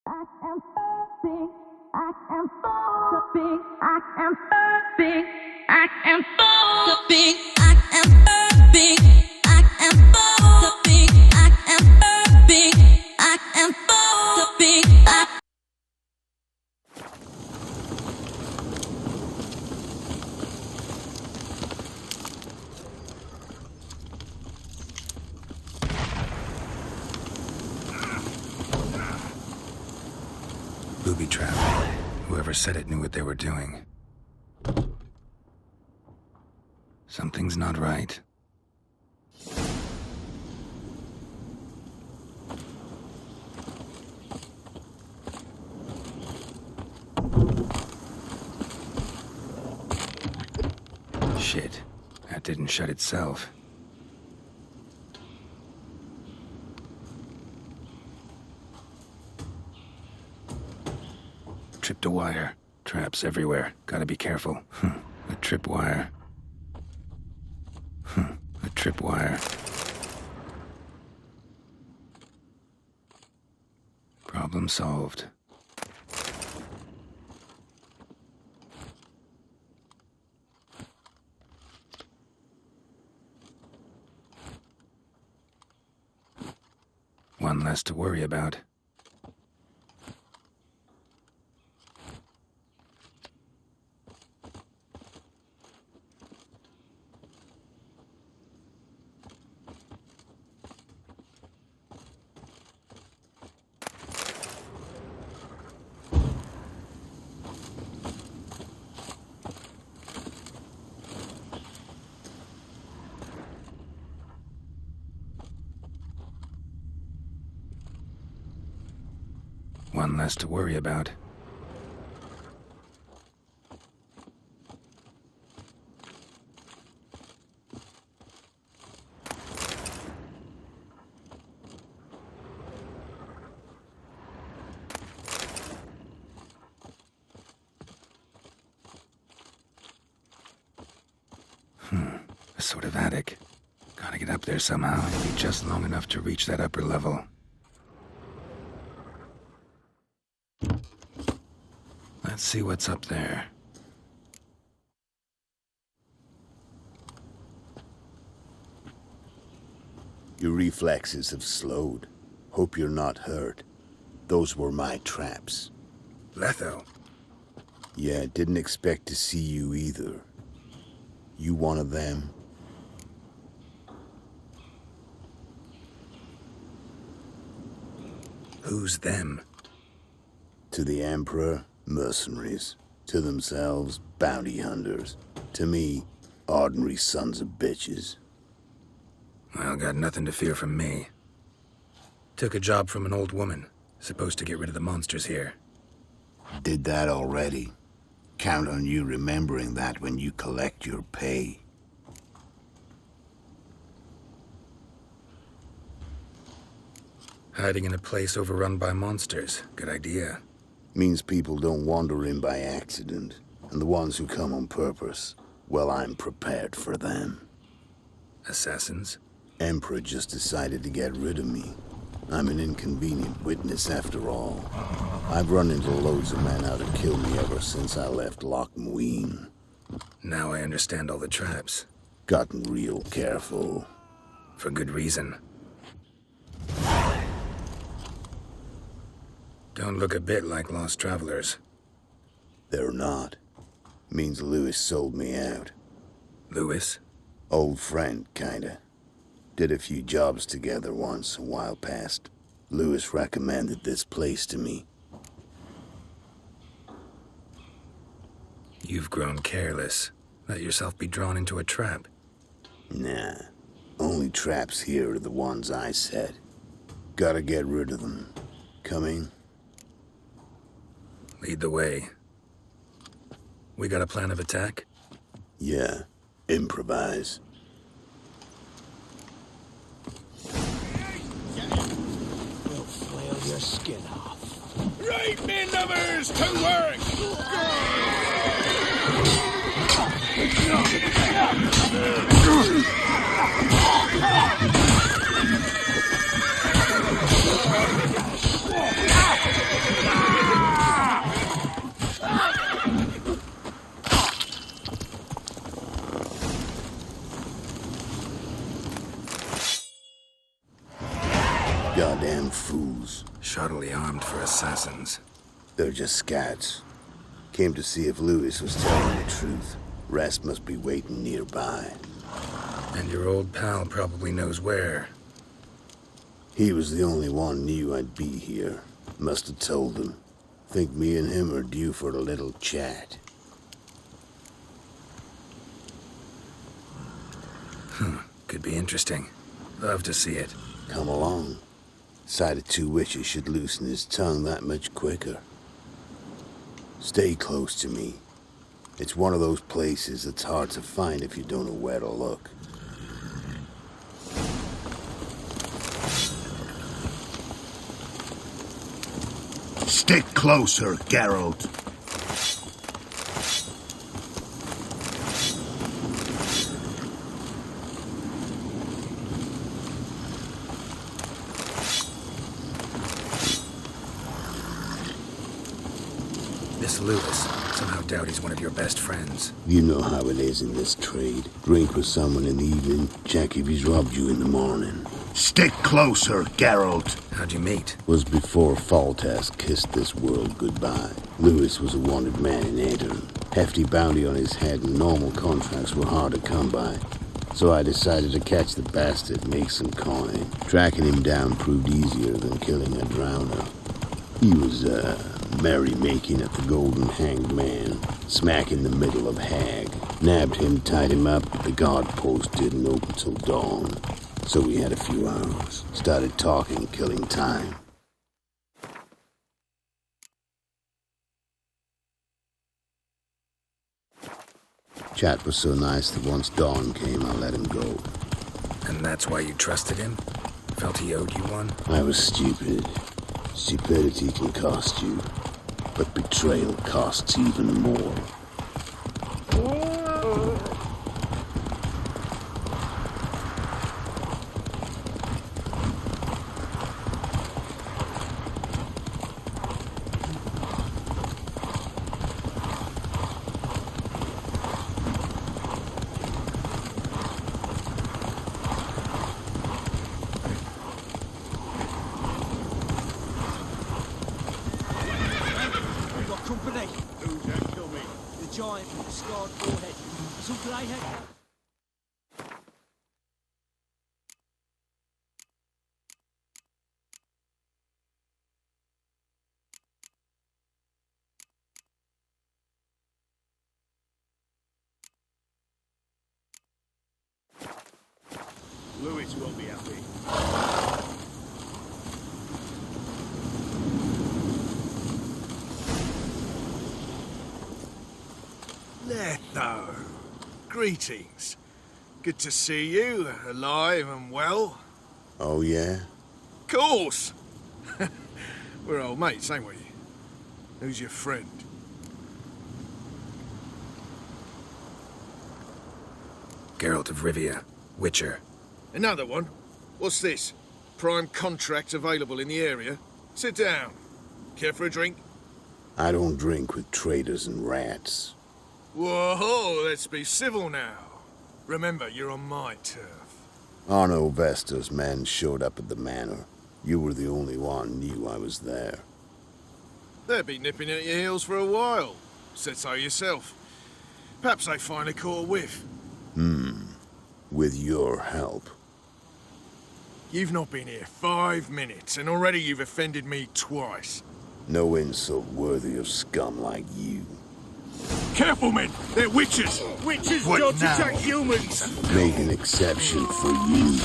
I am big. I am so big. I am big. I am so big. I am big. I am so big. I am big. I am so big. Booby trap. Whoever said it knew what they were doing. Something's not right. Shit. That didn't shut itself. Tripped a wire. Traps everywhere. Gotta be careful. A tripwire. A tripwire. Problem solved. One less to worry about. One less to worry about. A sort of attic. Gotta get up there somehow. It'll be just long enough to reach that upper level. Let's see what's up there. Your reflexes have slowed. Hope you're not hurt. Those were my traps. Letho. Yeah, didn't expect to see you either. You one of them? Who's them? To the Emperor, mercenaries. To themselves, bounty hunters. To me, ordinary sons of bitches. Well, got nothing to fear from me. Took a job from an old woman. Supposed to get rid of the monsters here. Did that already. Count on you remembering that when you collect your pay. Hiding in a place overrun by monsters. Good idea. Means people don't wander in by accident. And the ones who come on purpose, well, I'm prepared for them. Assassins? Emperor just decided to get rid of me. I'm an inconvenient witness after all. I've run into loads of men out to kill me ever since I left Loch Muin. Now I understand all the traps. Gotten real careful. For good reason. Don't look a bit like lost travelers. They're not. Means Lewis sold me out. Lewis? Old friend, kinda. Did a few jobs together once, a while past. Lewis recommended this place to me. You've grown careless. Let yourself be drawn into a trap. Nah. Only traps here are the ones I set. Gotta get rid of them. Coming? Lead the way. We got a plan of attack? Yeah. Improvise. We'll flail your skin off. Right, men lovers, to work! fools. Shoddily armed for assassins. They're just scats. Came to see if Lewis was telling the truth. Rest must be waiting nearby. And your old pal probably knows where. He was the only one knew I'd be here. Must have told them. Think me and him are due for a little chat. Could be interesting. Love to see it. Come along. Sight of two witches should loosen his tongue that much quicker. Stay close to me. It's one of those places that's hard to find if you don't know where to look. Stick closer, Geralt. This Lewis. Somehow doubt he's one of your best friends. You know how it is in this trade. Drink with someone in the evening, check if he's robbed you in the morning. Stick closer, Geralt. How'd you meet? Was before Faltas kissed this world goodbye. Lewis was a wanted man in Aedirn. Hefty bounty on his head and normal contracts were hard to come by. So I decided to catch the bastard, make some coin. Tracking him down proved easier than killing a drowner. He was, merry-making at the Golden Hanged Man, smack in the middle of Hag. Nabbed him, tied him up, but the guard post didn't open till dawn. So we had a few hours. Started talking, killing time. Chat was so nice that once dawn came, I let him go. And that's why you trusted him? Felt he owed you one? I was stupid. Stupidity can cost you, but betrayal costs even more. Company. Who's that coming? The giant with the scarred forehead. It's all grey-head. Lewis won't be happy. Letho. Greetings. Good to see you, alive and well. Oh, yeah? Course! We're old mates, ain't we? Who's your friend? Geralt of Rivia. Witcher. Another one? What's this? Prime contract available in the area? Sit down. Care for a drink? I don't drink with traitors and rats. Whoa, let's be civil now. Remember, you're on my turf. Arno Vestor's men showed up at the manor. You were the only one knew I was there. They'll be nipping at your heels for a while. Said so yourself. Perhaps they finally caught a whiff. With your help. You've not been here 5 minutes, and already you've offended me twice. No insult worthy of scum like you. Careful, men! They're witches! Witches don't attack humans! Make an exception for you.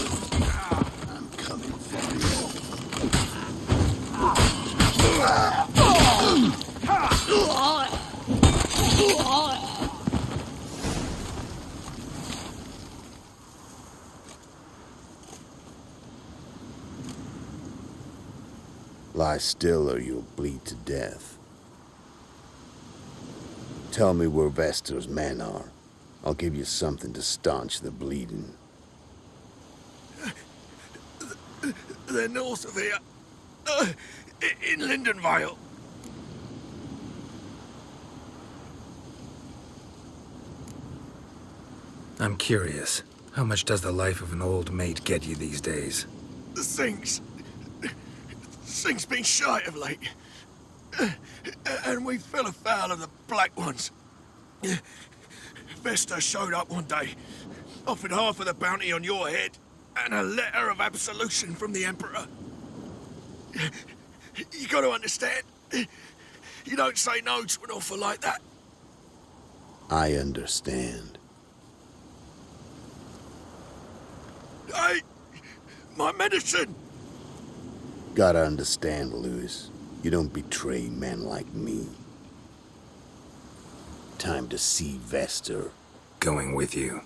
I'm coming for you. Lie still or you'll bleed to death. Tell me where Vestor's men are. I'll give you something to staunch the bleeding. They're north of here. In Lindenvale. I'm curious. How much does the life of an old mate get you these days? The things. Things been shy of late. And we fell afoul of the Black Ones. Vesta showed up one day, offered half of the bounty on your head, and a letter of absolution from the Emperor. You got to understand, you don't say no to an offer like that. I understand. Hey, my medicine! Gotta understand, Lewis. You don't betray men like me. Time to see Vester. Going with you.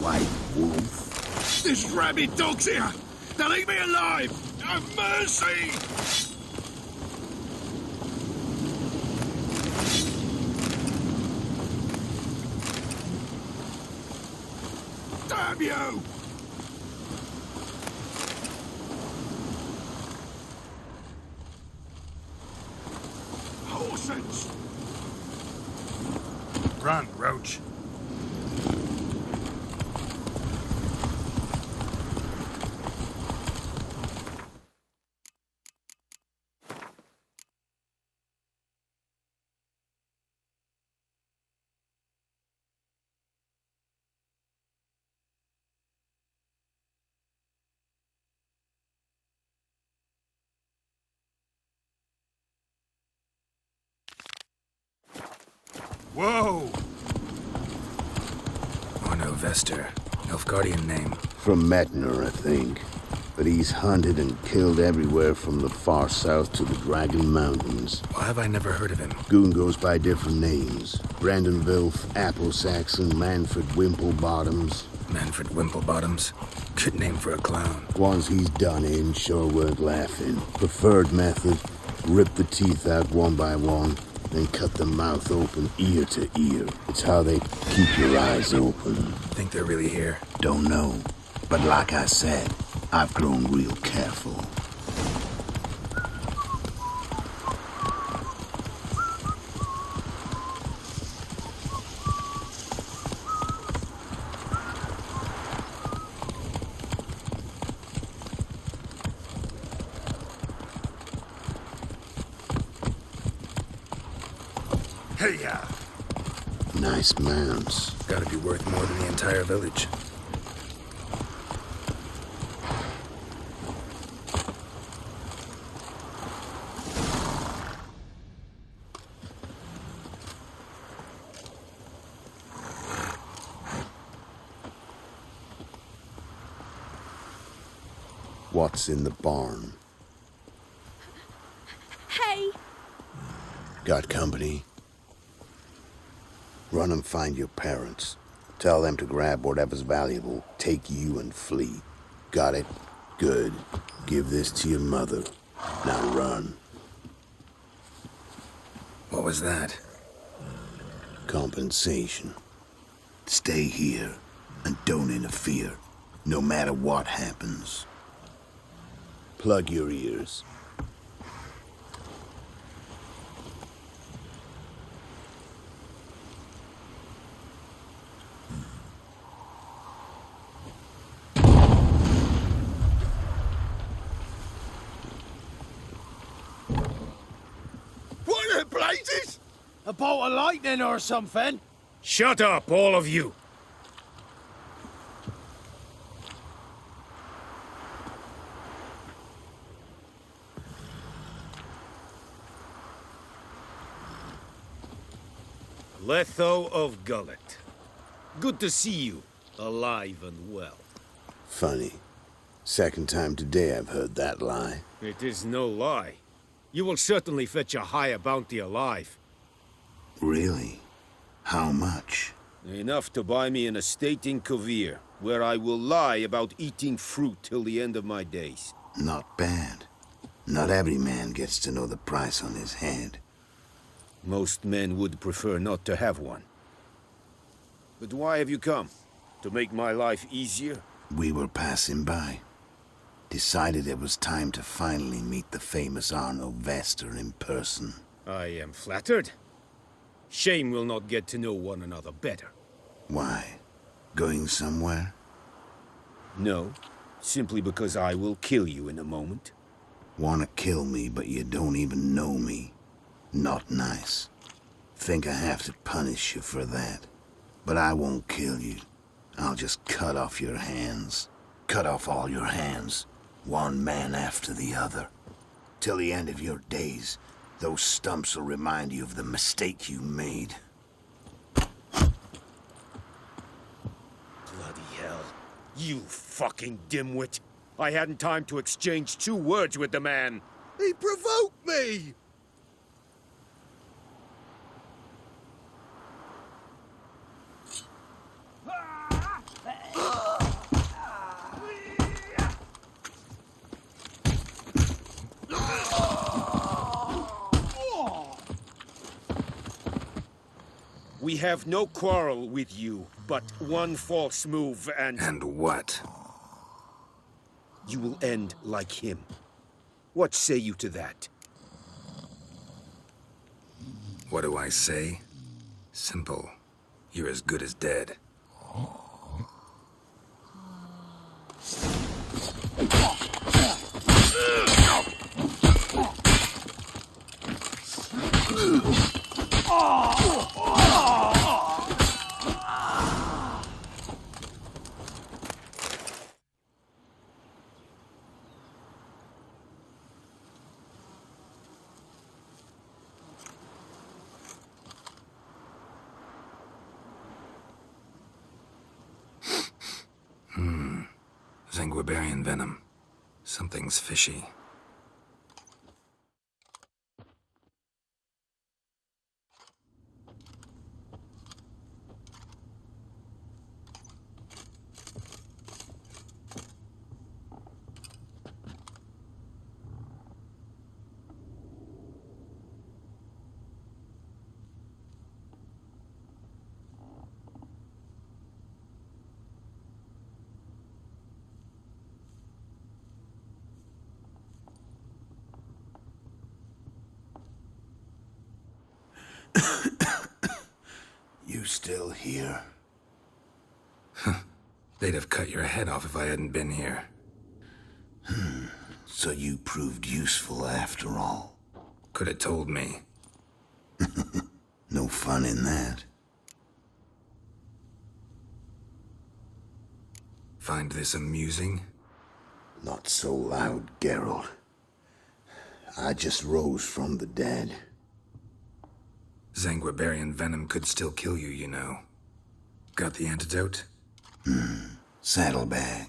White wolf? This rabid dog's here! They'll eat me alive! Have mercy! Damn you! Horses! Run, Roach. Whoa! Arno Vester. Nilfgaardian name. From Metner, I think. But he's hunted and killed everywhere from the far south to the Dragon Mountains. Why have I never heard of him? Goon goes by different names. Brandon Wilf, Apple Saxon, Manfred Wimplebottoms. Manfred Wimplebottoms. Good name for a clown. Ones he's done in sure weren't laughing. Preferred method, rip the teeth out one by one, then cut the mouth open ear to ear. It's how they keep your eyes open. Think they're really here? Don't know. But like I said, I've grown real careful. Hey-ya! Nice mounts. Gotta be worth more than the entire village. What's in the barn? Hey! Got company? Run and find your parents. Tell them to grab whatever's valuable, take you and flee. Got it? Good. Give this to your mother. Now run. What was that? Compensation. Stay here and don't interfere, no matter what happens. Plug your ears. What the blazes? A bolt of lightning or something? Shut up, all of you! Letho of Gullet. Good to see you, alive and well. Funny. Second time today I've heard that lie. It is no lie. You will certainly fetch a higher bounty alive. Really? How much? Enough to buy me an estate in Kovir, where I will lie about eating fruit till the end of my days. Not bad. Not every man gets to know the price on his head. Most men would prefer not to have one. But why have you come? To make my life easier? We were passing by. Decided it was time to finally meet the famous Arno Vester in person. I am flattered. Shame we'll not get to know one another better. Why? Going somewhere? No. Simply because I will kill you in a moment? Wanna kill me, but you don't even know me. Not nice. Think I have to punish you for that. But I won't kill you. I'll just cut off your hands. Cut off all your hands. One man after the other. Till the end of your days, those stumps will remind you of the mistake you made. Bloody hell. You fucking dimwit. I hadn't time to exchange 2 words with the man. He provoked me! We have no quarrel with you, but one false move and... And what? You will end like him. What say you to that? What do I say? Simple. You're as good as dead. Zanguibarian venom. Something's fishy. You still here? They'd have cut your head off if I hadn't been here. So you proved useful after all. Could have told me. No fun in that. Find this amusing? Not so loud, Geralt. I just rose from the dead. Zanguibarian venom could still kill you, you know. Got the antidote? Saddlebag.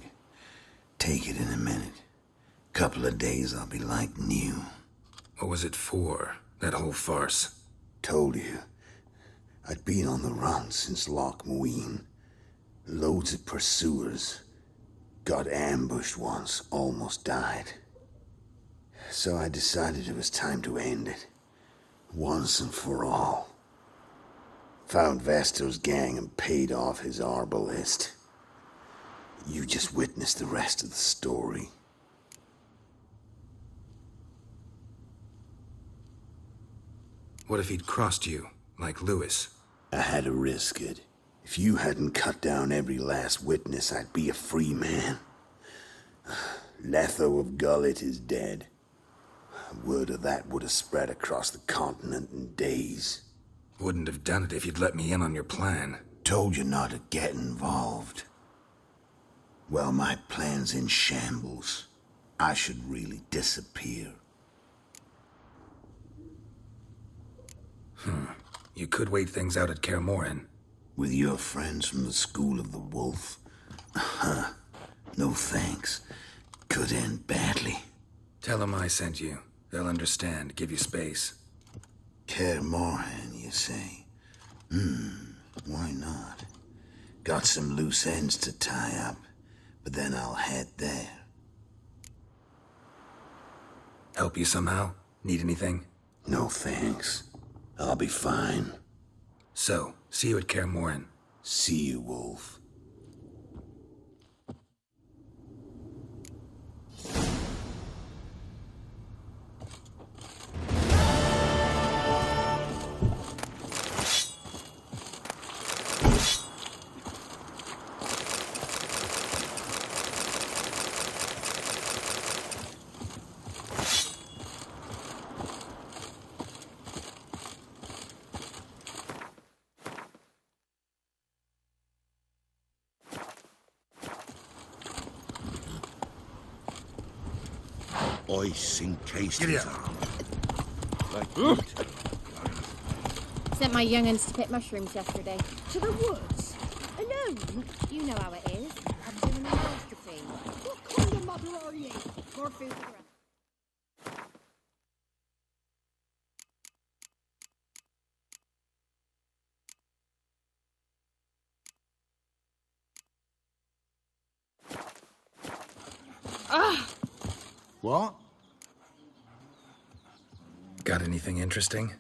Take it in a minute. Couple of days I'll be like new. What was it for, that whole farce? Told you. I'd been on the run since Loch Muin. Loads of pursuers. Got ambushed once, almost died. So I decided it was time to end it. Once and for all. Found Vestor's gang and paid off his arbalist. You just witnessed the rest of the story. What if he'd crossed you, like Lewis? I had to risk it. If you hadn't cut down every last witness, I'd be a free man. Letho of Gullet is dead. Word of that would have spread across the continent in days. Wouldn't have done it if you'd let me in on your plan. Told you not to get involved. Well, my plan's in shambles. I should really disappear. You could wait things out at Kaer Morhen. With your friends from the School of the Wolf? No thanks. Could end badly. Tell them I sent you. They'll understand, give you space. Kaer Morhen, you say? Why not? Got some loose ends to tie up, but then I'll head there. Help you somehow? Need anything? No thanks. I'll be fine. So, see you at Kaer Morhen. See you, Wolf. ice encased Giddy his up. arm. Like meat. Sent my young'uns to pick mushrooms yesterday. To the woods? Alone? You know how it is. I'm doing an apostrophe. What kind of mother are you? More food for the rest. What? Got anything interesting?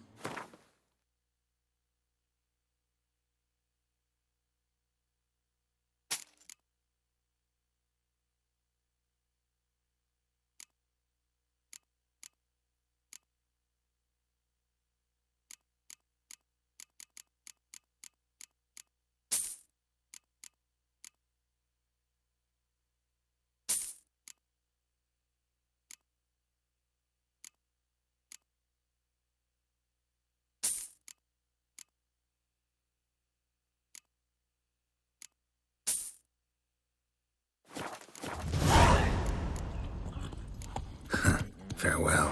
Farewell.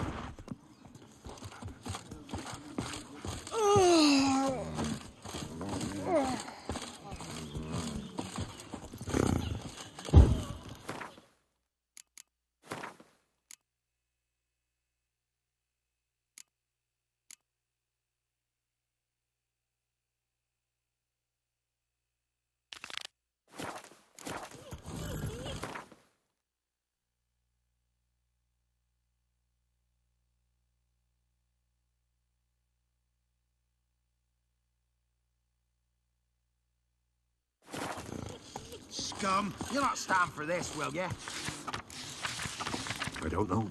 Scum, you'll not stand for this, will ya? I don't know.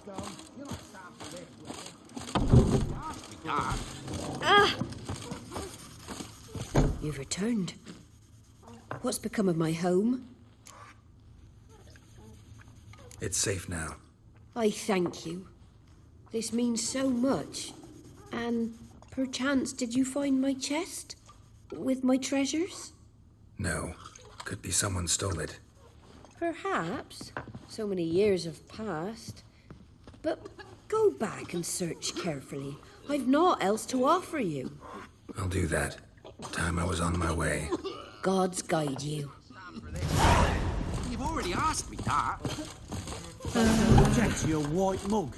Scum, you'll not stand for this, will ya? You've returned. What's become of my home? It's safe now. I thank you. This means so much. And perchance did you find my chest? With my treasures? No. Could be someone stole it. Perhaps. So many years have passed. But go back and search carefully. I've naught else to offer you. I'll do that. Time I was on my way. God's guide you. You've already asked me that. Jack to your white mug.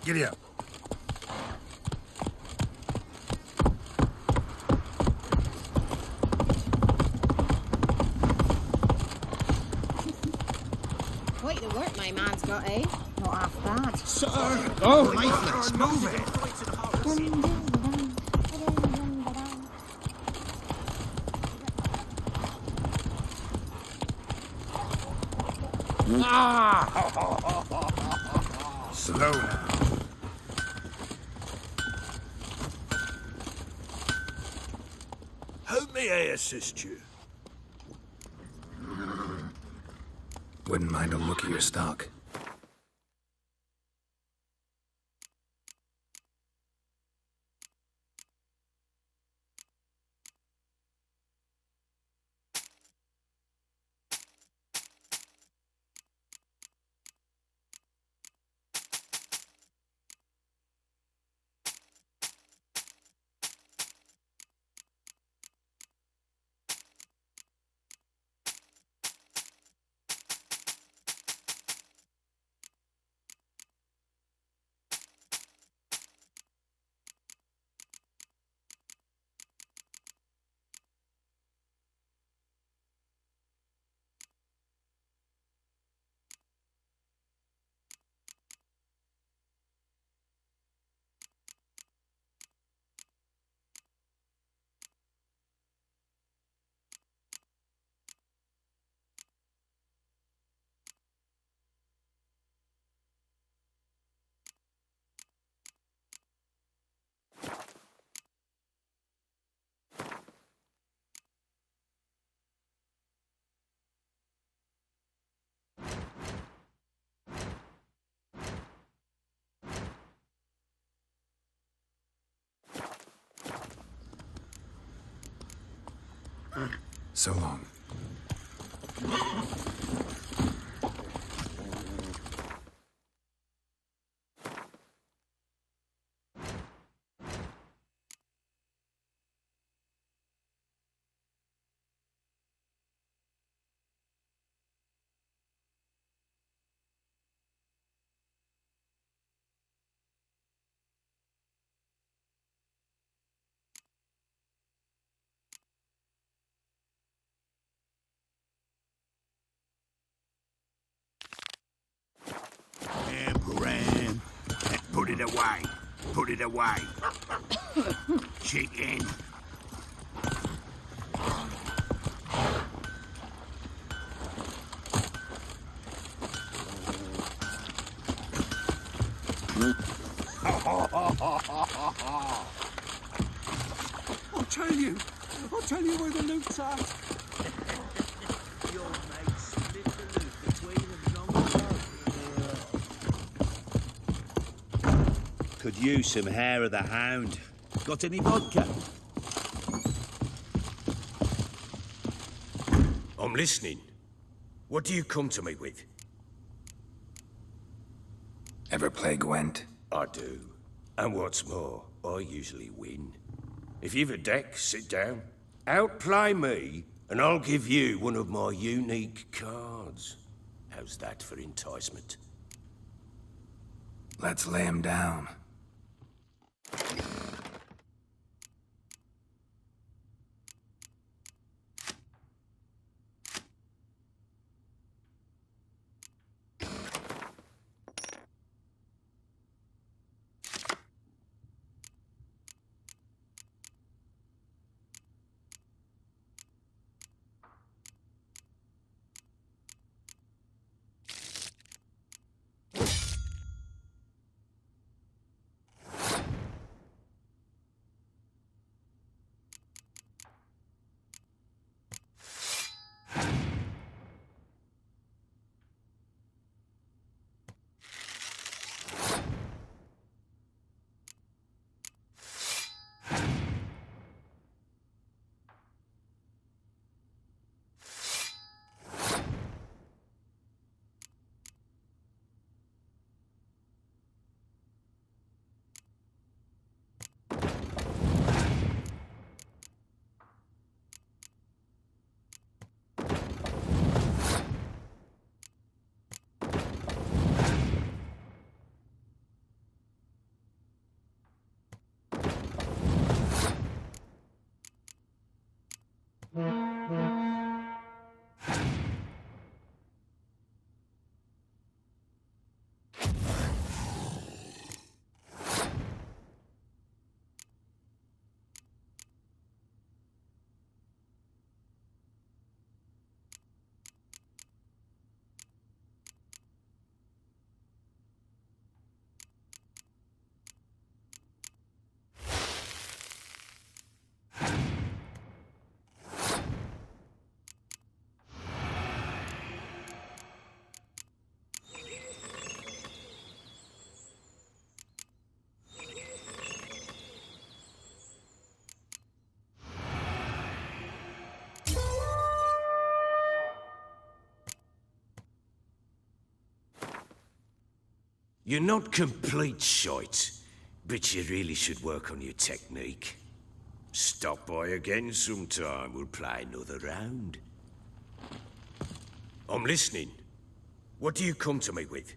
Giddy up. Quite the work my man's got, eh? Not half bad. Sir! Oh! Lifeless, move it! Slow now. How may I assist you? Wouldn't mind a look at your stock. So long. Ram. Put it away. Put it away. Chicken. I'll tell you where the loot's at. Your mate split the loot between them long ago. Could use some hair of the hound. Got any vodka? I'm listening. What do you come to me with? Ever play Gwent? I do. And what's more, I usually win. If you've a deck, sit down. Outplay me, and I'll give you one of my unique cards. How's that for enticement? Let's lay him down. You're not complete shite, but you really should work on your technique. Stop by again sometime, we'll play another round. I'm listening. What do you come to me with?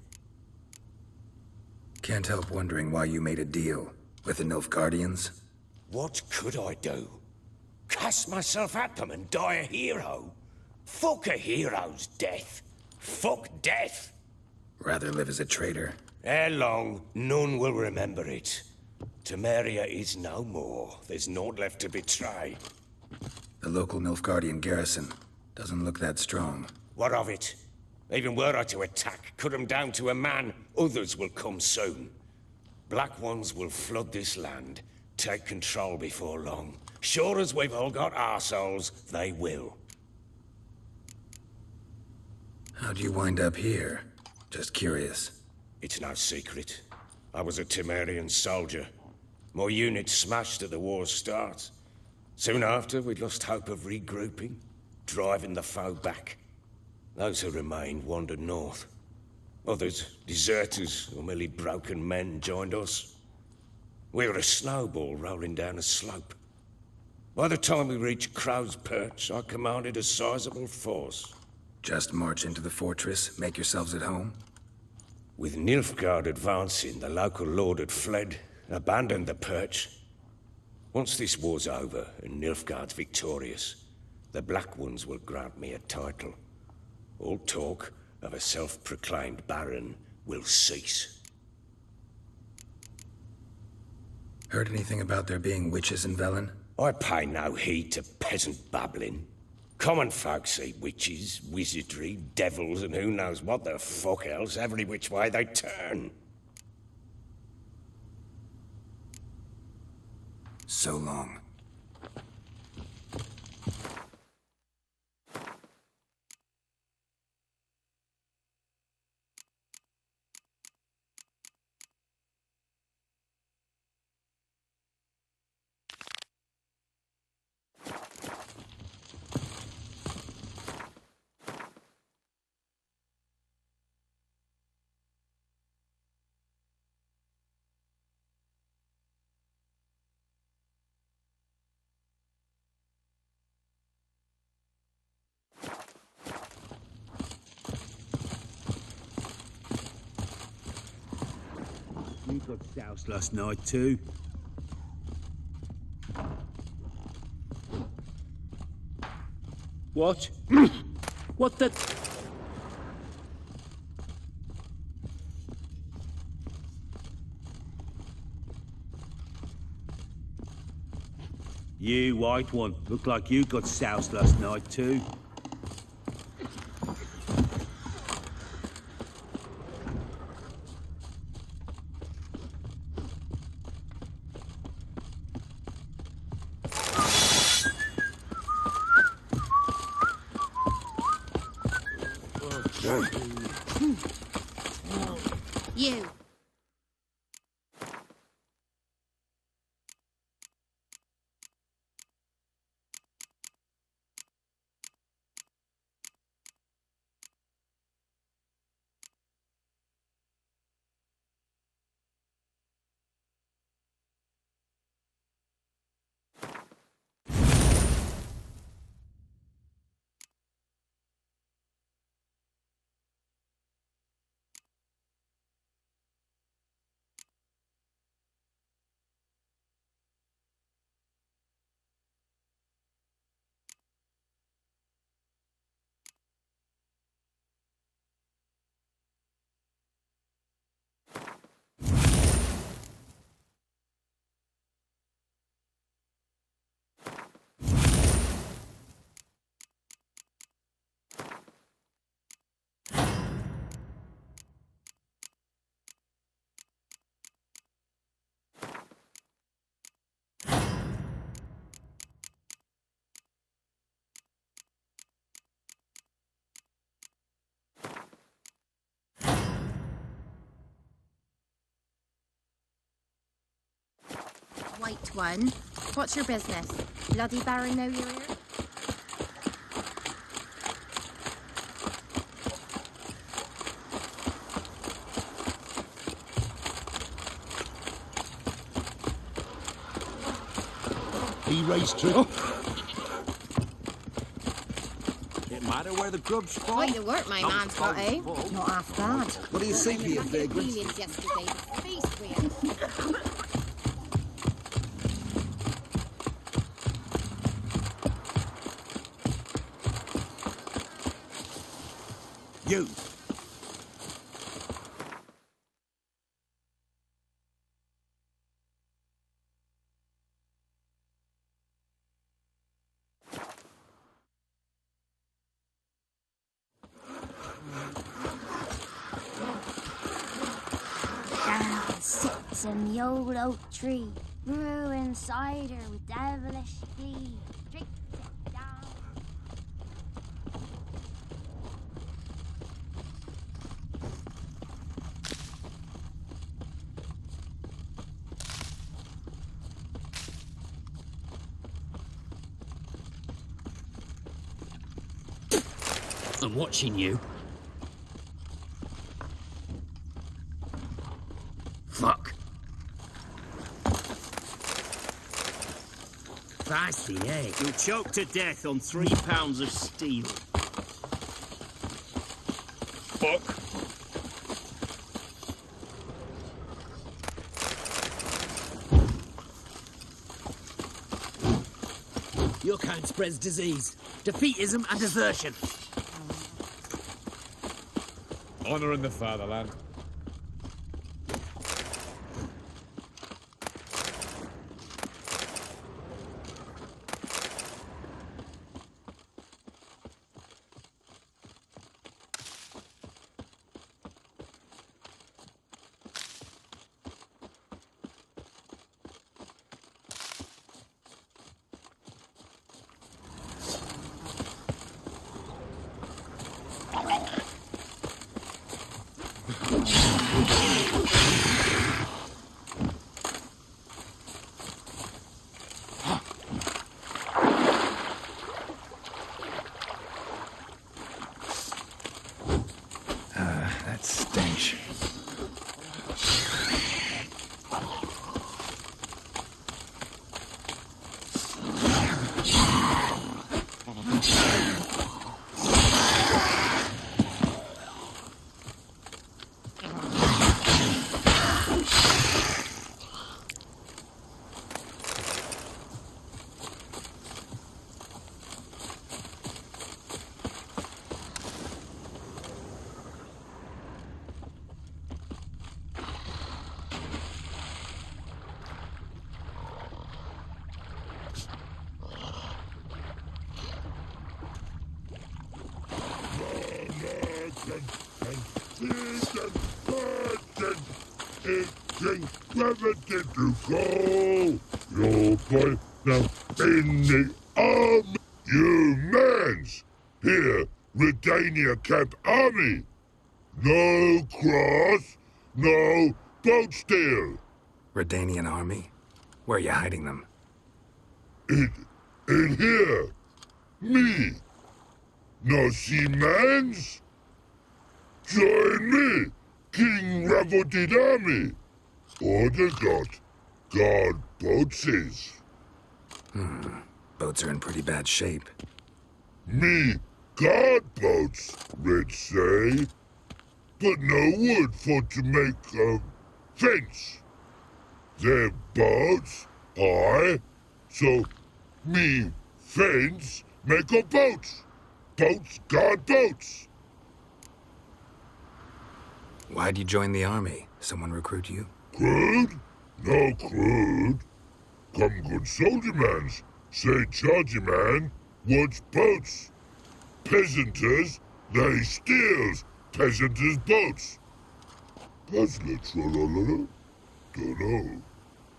Can't help wondering why you made a deal with the Nilfgaardians. What could I do? Cast myself at them and die a hero? Fuck a hero's death. Fuck death. Rather live as a traitor. Ere long, none will remember it. Temeria is no more. There's naught left to betray. The local Nilfgaardian garrison doesn't look that strong. What of it? Even were I to attack, cut them down to a man, others will come soon. Black Ones will flood this land, take control before long. Sure as we've all got arseholes, they will. How'd you wind up here? Just curious. It's no secret. I was a Temerian soldier. My unit smashed at the war's start. Soon after, we'd lost hope of regrouping. driving the foe back. Those who remained wandered north. Others, deserters or merely broken men, joined us. We were a snowball rolling down a slope. By the time we reached Crow's Perch, I commanded a sizable force. Just march into the fortress, make yourselves at home? With Nilfgaard advancing, the local lord had fled, abandoned the perch. Once this war's over and Nilfgaard's victorious, the Black Ones will grant me a title. All talk of a self-proclaimed baron will cease. Heard anything about there being witches in Velen? I pay no heed to peasant babbling. Common folk see witches, wizardry, devils, and who knows what the fuck else every which way they turn. So long. You got soused last night too. What? What the? You white one, look like you got soused last night too. You. White one. What's your business? Bloody Baron know you're here? He raced trip. It matter where the grub's from. Quite the work my man's got, eh? Not half bad. What do you think of your vagrants? Feelings yesterday. Face weird. You. Sits in the old oak tree, brewing cider with devilish glee. Drink it down. I'm watching you. Fuck. Feisty, eh? You'll choke to death on 3 pounds of steel. Fuck. Your kind spreads disease, defeatism and desertion. Honouring the fatherland. That stench. Where did you go? Your boy now in the army. You mans! Here, Redania Camp Army. No cross, no boat steal. Redanian army? Where are you hiding them? In here. Me. No see mans? Join me, King Ravodid Army. Order got guard boatses. Boats are in pretty bad shape. Me guard boats, Red say. But no wood for to make a fence. Their boats, aye. So me fence make a boats. Boats guard boats. Why'd you join the army? Someone recruit you? Crude? No crude. Come good soldier mans. Say chargy man wants boats. Peasanters, they steals peasanters' boats. Puzzler trollololo? Dunno.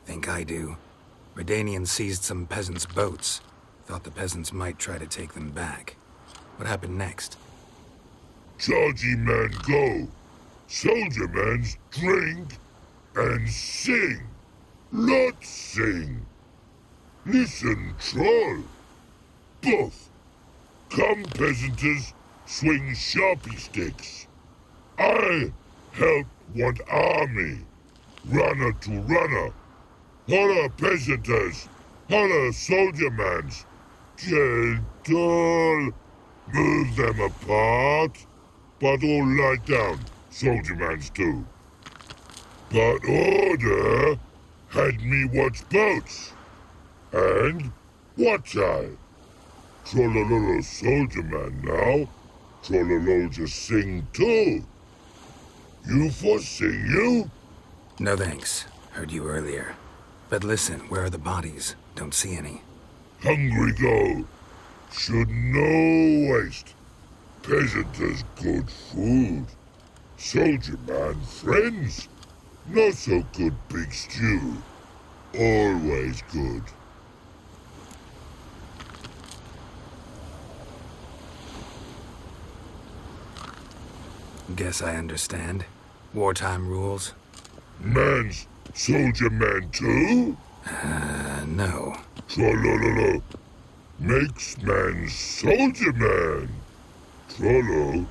Think I do. Redanians seized some peasants' boats. Thought the peasants might try to take them back. What happened next? Chargy man go. Soldier mans drink and sing. Lot sing. Listen, troll. Both. Come, peasanters, swing sharpie sticks. I help one army. Runner to runner. Holla, peasanters. Holla, soldier mans. Gentle. Move them apart. But all lie down. Soldier mans too. But order had me watch boats. And watch I. Trollololo soldier man now. Trollololo just sing too. You for sing you? No thanks. Heard you earlier. But listen, where are the bodies? Don't see any. Hungry go. Should no waste. Peasanters good food. Soldier man friends. Not so good big stew. Always good. Guess I understand. Wartime rules? Man's soldier man too? No. Trollololo. Makes man soldier man. Trollo,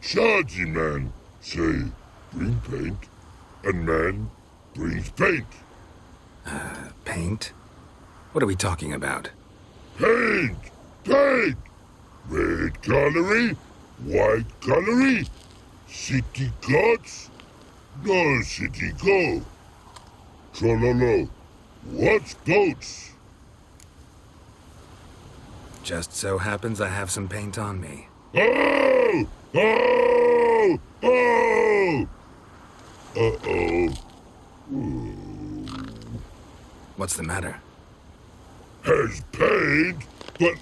Shardy man say bring paint, and man brings paint. Paint? What are we talking about? Paint! Paint! Red colory, white colory, city gods, no city go. Trollolo, what's boats? Just so happens I have some paint on me. Oh! Oh! Oh! Uh-oh. What's the matter? Has paint, but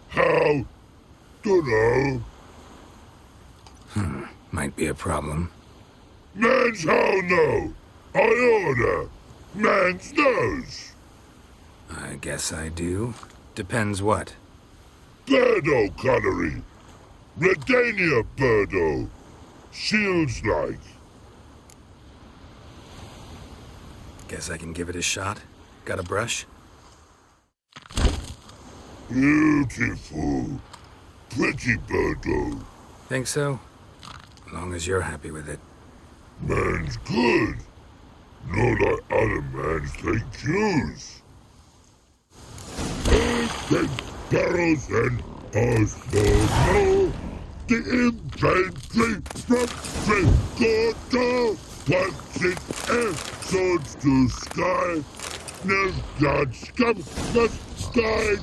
how? Dunno. Might be a problem. Man's how no? I order. Man's nose. I guess I do. Depends what. Birdo colory. Redania birdo. Shields like. Guess I can give it a shot. Got a brush? Beautiful. Pretty birdo. Think so? As long as you're happy with it. Man's good. Not like other mans they choose. Barrels and HowlStrom. The infantry from Trigordo. Once in air, swords to sky. No god scum must die.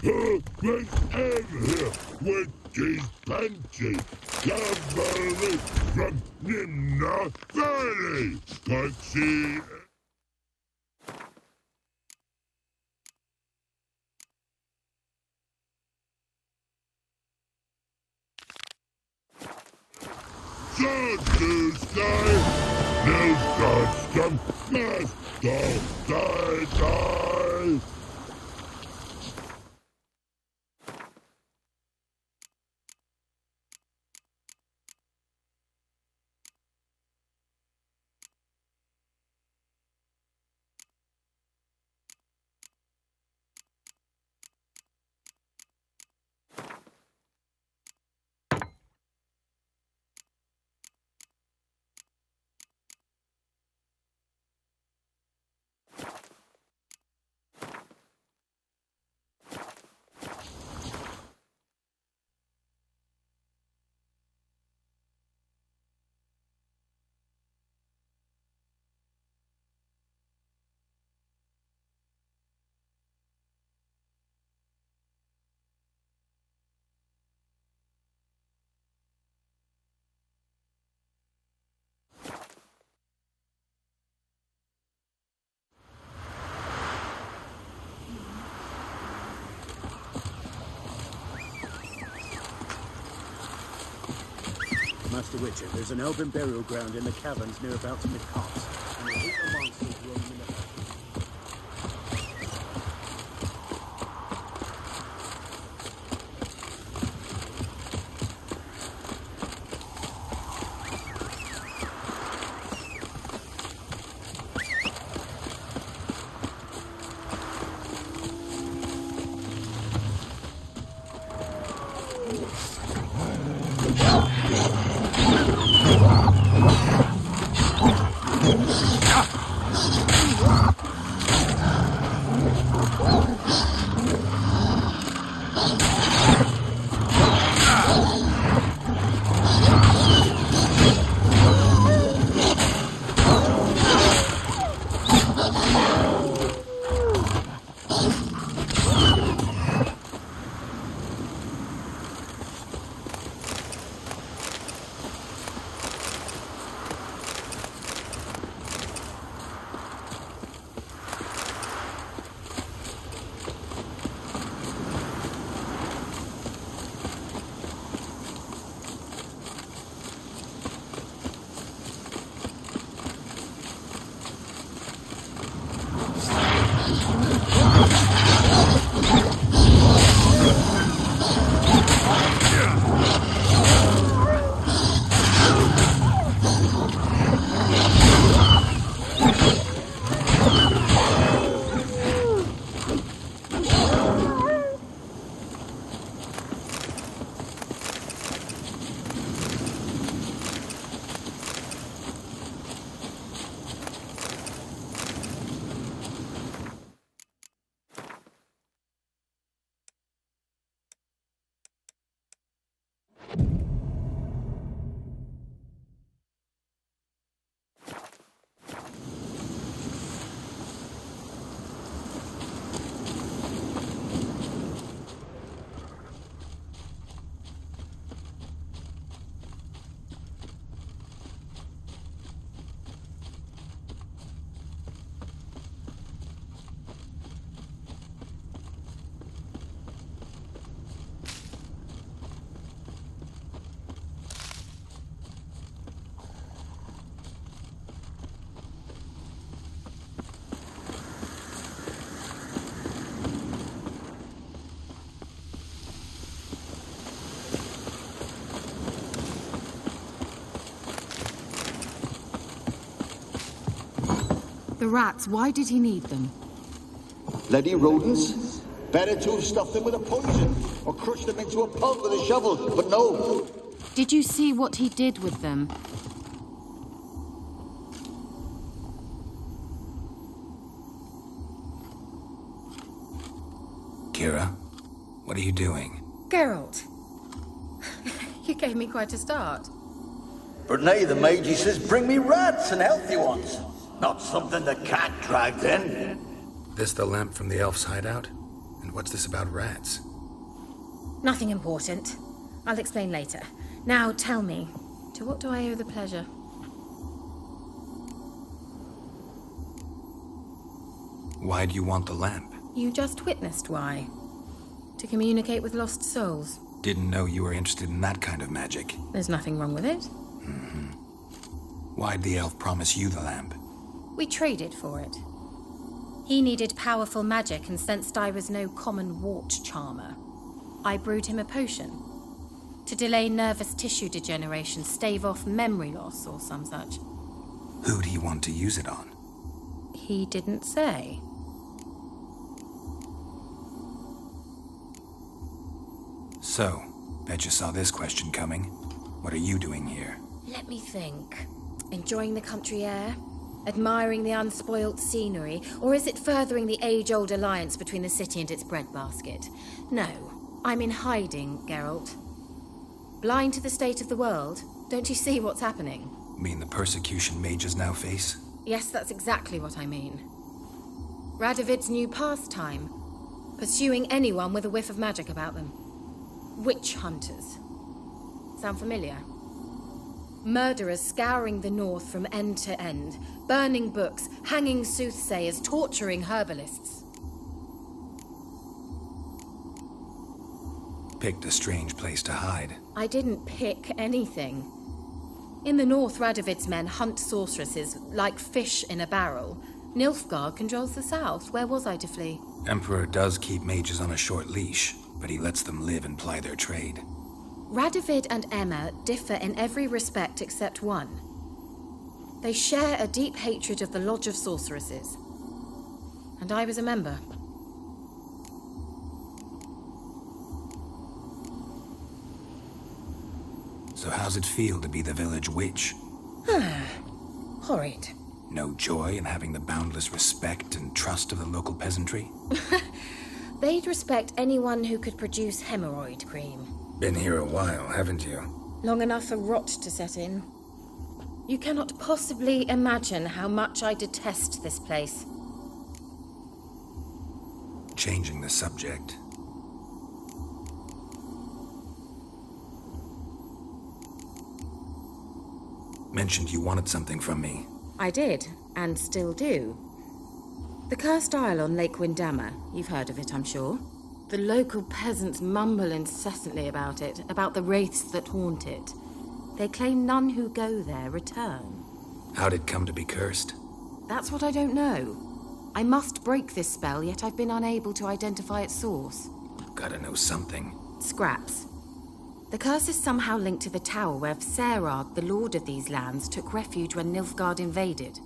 Who's ever here with these panties? Cavalry from Nimna Valley. Can't see. Swords to sky. No god scum must die. Master Witcher, there's an elven burial ground in the caverns near about to copse, and a heap of monsters roaming in the The rats, why did he need them? Bloody rodents. Better to have stuffed them with a poison or crushed them into a pulp with a shovel, but no. Did you see what he did with them? Kira, what are you doing? Geralt. You gave me quite a start. But now the mage says bring me rats and healthy ones. Not something the cat dragged in. This the lamp from the elf's hideout? And what's this about rats? Nothing important. I'll explain later. Now tell me, to what do I owe the pleasure? Why do you want the lamp? You just witnessed why. To communicate with lost souls. Didn't know you were interested in that kind of magic. There's nothing wrong with it. Mm-hmm. Why'd the elf promise you the lamp? We traded for it. He needed powerful magic and sensed I was no common wart charmer. I brewed him a potion. To delay nervous tissue degeneration, stave off memory loss or some such. Who'd he want to use it on? He didn't say. So, bet you saw this question coming. What are you doing here? Let me think. Enjoying the country air? Admiring the unspoilt scenery? Or is it furthering the age-old alliance between the city and its breadbasket? No, I'm in hiding, Geralt. Blind to the state of the world? Don't you see what's happening? Mean the persecution mages now face? Yes, that's exactly what I mean. Radovid's new pastime. Pursuing anyone with a whiff of magic about them. Witch hunters. Sound familiar? Murderers scouring the north from end to end, burning books, hanging soothsayers, torturing herbalists. Picked a strange place to hide. I didn't pick anything. In the north, Radovid's men hunt sorceresses like fish in a barrel. Nilfgaard controls the south. Where was I to flee? Emperor does keep mages on a short leash, but he lets them live and ply their trade. Radovid and Emma differ in every respect except one. They share a deep hatred of the Lodge of Sorceresses. And I was a member. So how's it feel to be the village witch? Horrid. No joy in having the boundless respect and trust of the local peasantry? They'd respect anyone who could produce hemorrhoid cream. Been here a while, haven't you? Long enough for rot to set in. You cannot possibly imagine how much I detest this place. Changing the subject. Mentioned you wanted something from me. I did, and still do. The cursed isle on Lake Windammer. You've heard of it, I'm sure. The local peasants mumble incessantly about it, about the wraiths that haunt it. They claim none who go there return. How'd it come to be cursed? That's what I don't know. I must break this spell, yet I've been unable to identify its source. Gotta know something. Scraps. The curse is somehow linked to the tower where Serard, the lord of these lands, took refuge when Nilfgaard invaded.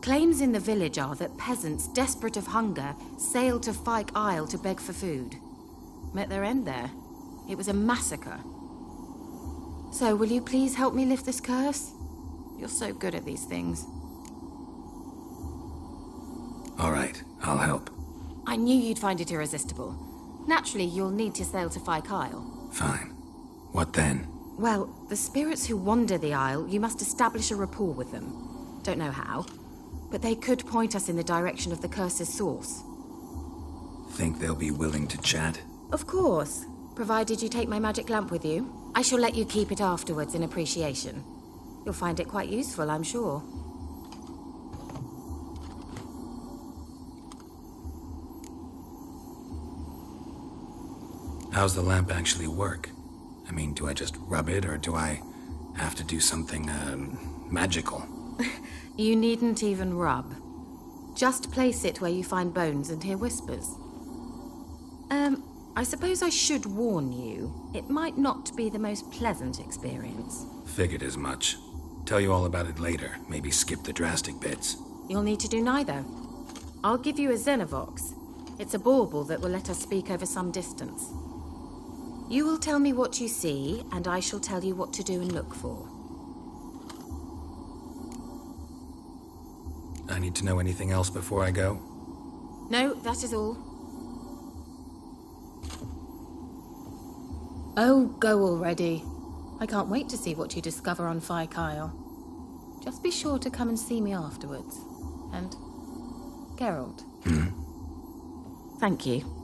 Claims in the village are that peasants, desperate of hunger, sailed to Fyke Isle to beg for food. Met their end there. It was a massacre. So, will you please help me lift this curse? You're so good at these things. All right, I'll help. I knew you'd find it irresistible. Naturally, you'll need to sail to Fyke Isle. Fine. What then? Well, the spirits who wander the isle, you must establish a rapport with them. Don't know how, but they could point us in the direction of the curse's source. Think they'll be willing to chat? Of course, provided you take my magic lamp with you. I shall let you keep it afterwards in appreciation. You'll find it quite useful, I'm sure. How's the lamp actually work? I mean, do I just rub it, or do I have to do something, magical? You needn't even rub. Just place it where you find bones and hear whispers. I suppose I should warn you. It might not be the most pleasant experience. Figured as much. Tell you all about it later. Maybe skip the drastic bits. You'll need to do neither. I'll give you a Xenovox. It's a bauble that will let us speak over some distance. You will tell me what you see, and I shall tell you what to do and look for. I need to know anything else before I go? No, that is all. Oh, go already. I can't wait to see what you discover on Phi Kyle. Just be sure to come and see me afterwards. And Geralt. Thank you.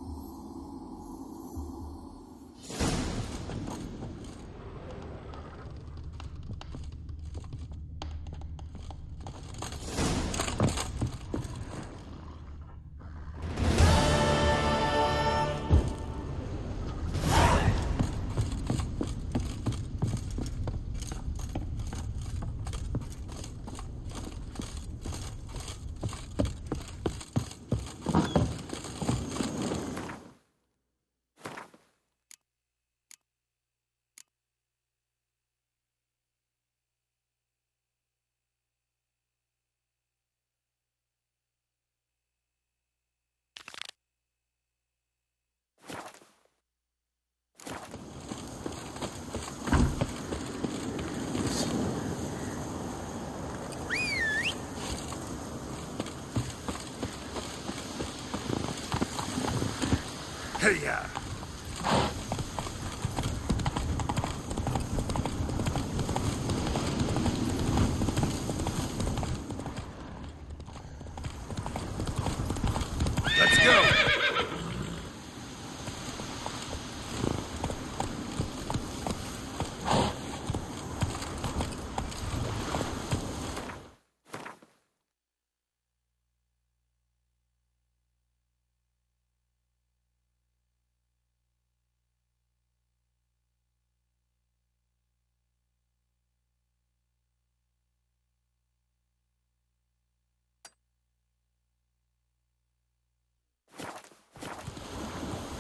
Hey-ya! Let's go!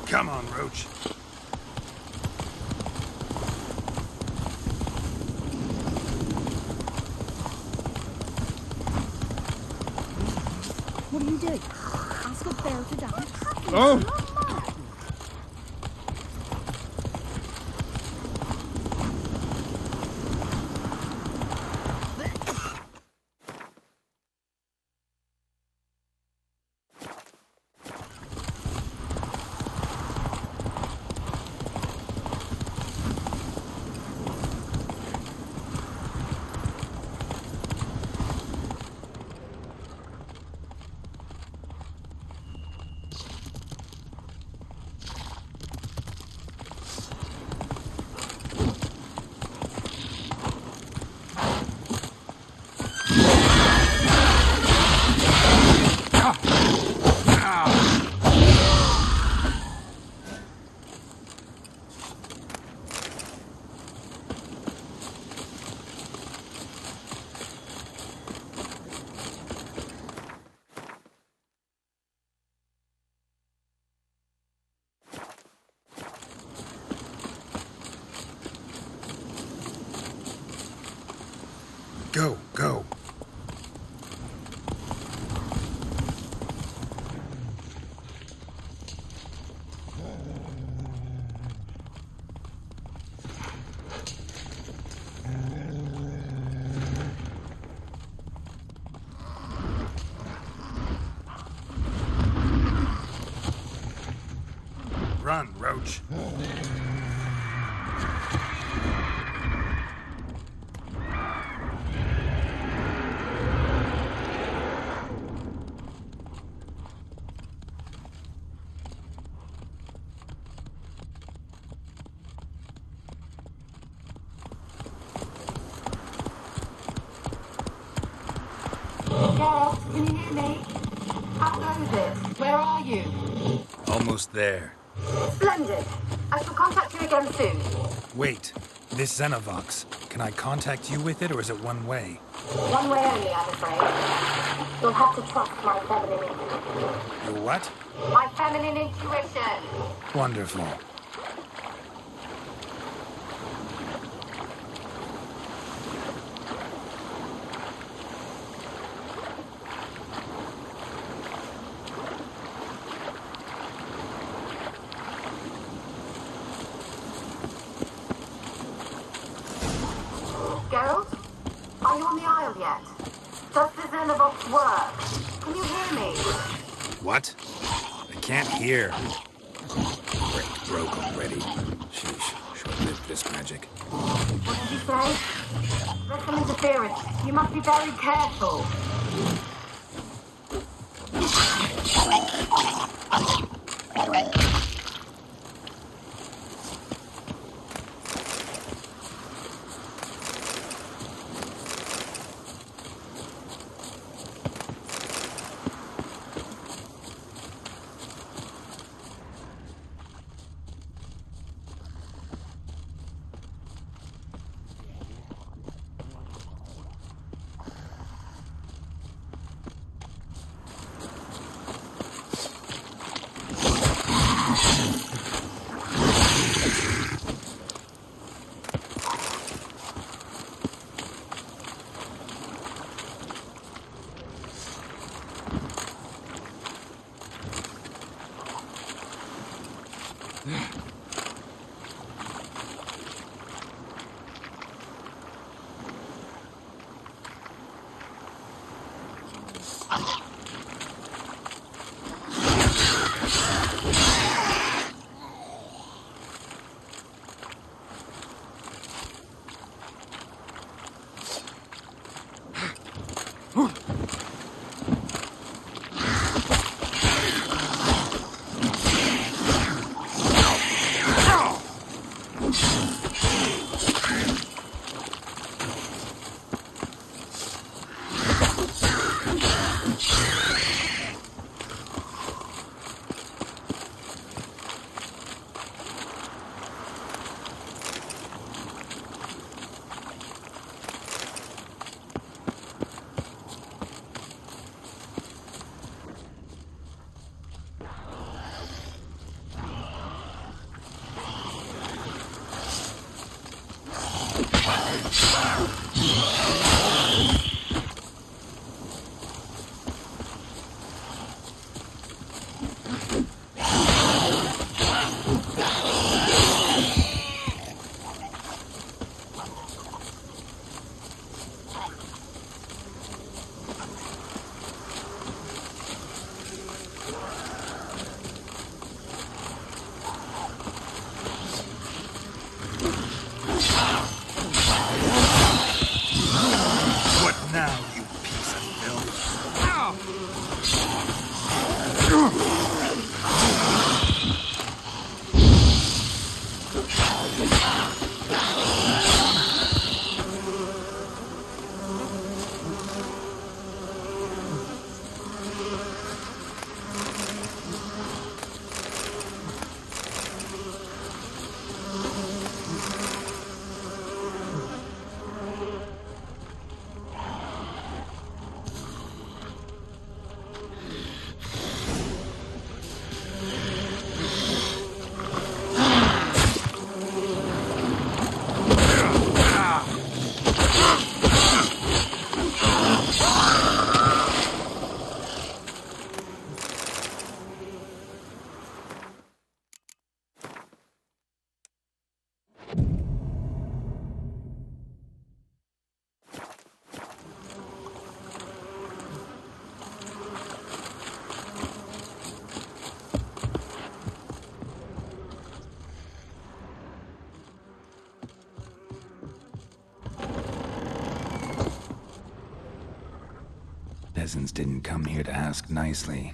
Come on, Roach. What do you do? Ask a bear to dance? Oh! Go, go. Run, Roach. Geralt, can you hear me? How goes it? Where are you? Almost there. Splendid. I shall contact you again soon. Wait, this Xenovox. Can I contact you with it, or is it one way? One way only, I'm afraid. You'll have to trust my feminine intuition. Your what? My feminine intuition. Wonderful. Geralt? Are you on the Isle yet? Does the Xenobox work? Can you hear me? What? I can't hear. Break broke already. Sheesh, short-lived this magic. What did you say? There's some interference. You must be very careful. Peasants didn't come here to ask nicely.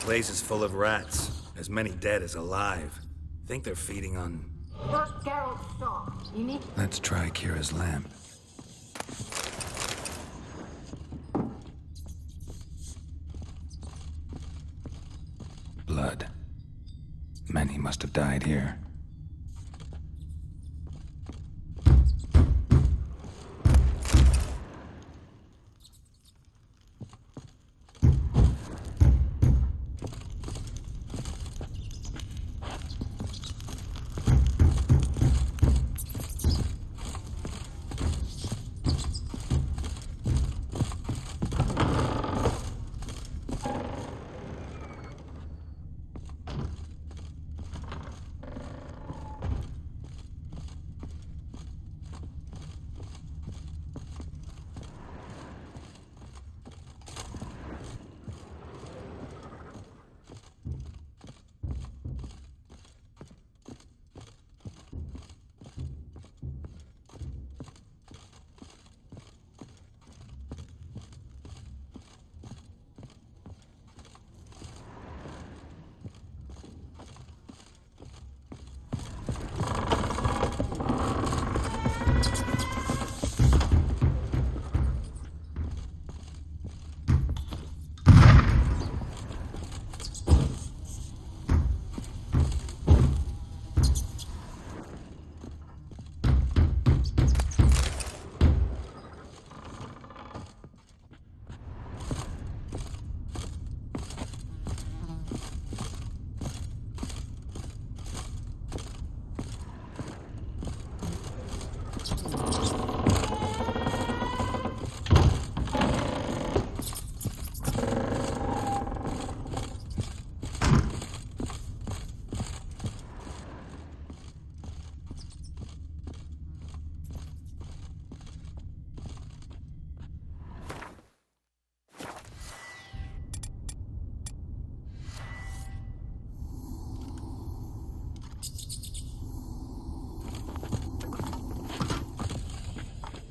Place is full of rats. As many dead as alive. Think they're feeding on... Geralt, stop. You need... Let's try Kira's lamp. Blood. Many must have died here.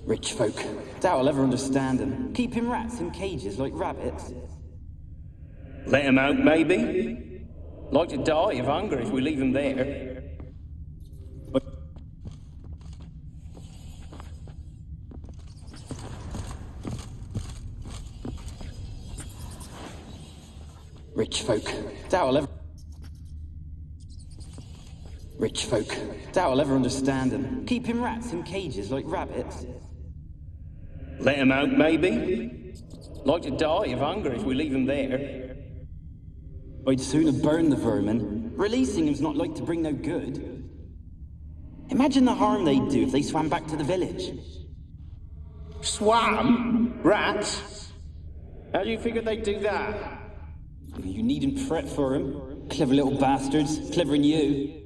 Rich folk. Doubt I'll ever understand them. Keeping rats in cages like rabbits. Let 'em out, maybe? Like to die of hunger if we leave 'em there. But Rich folk. Doubt I'll ever... Rich folk. Doubt I'll ever understand them. Keeping rats in cages like rabbits. let 'em out, maybe? Like to die of hunger if we leave 'em there. I'd sooner burn the vermin. Releasing them's not like to bring no good. Imagine the harm they'd do if they swam back to the village. Swam? Rats? How do you figure they'd do that? You needn't fret for them. Clever little bastards. Clever than you.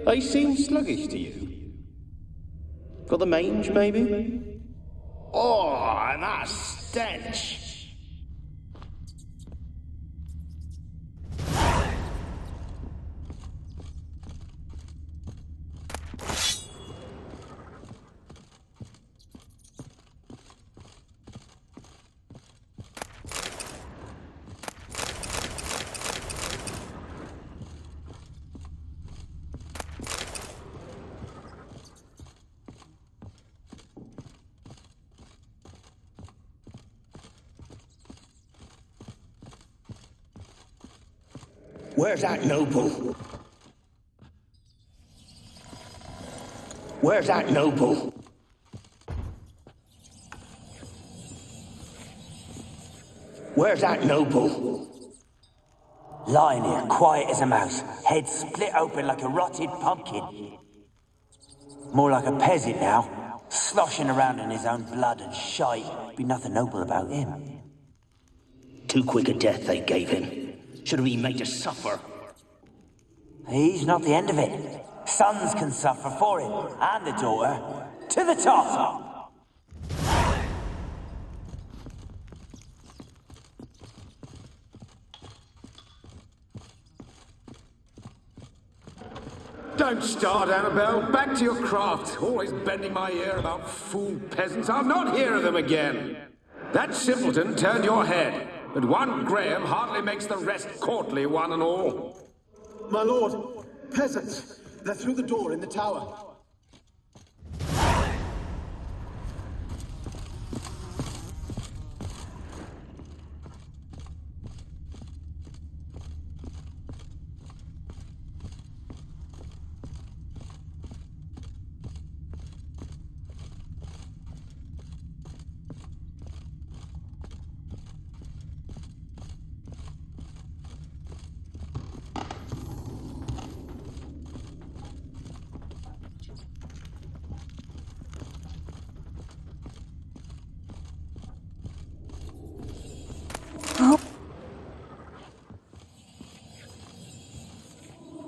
They seem sluggish to you. Got the mange, maybe? Oh, and that stench! Where's that noble? Where's that noble? Where's that noble? Lying here, quiet as a mouse, head split open like a rotted pumpkin. More like a peasant now, sloshing around in his own blood and shite. Be nothing noble about him. Too quick a death they gave him. Should have been made to suffer. He's not the end of it. Sons can suffer for him, and the daughter. To the top! Don't start, Annabelle. Back to your craft. Always bending my ear about fool peasants. I'll not hear of them again. That simpleton turned your head, but one Graham hardly makes the rest courtly, one and all. My lord, peasants. They're through the door in the tower.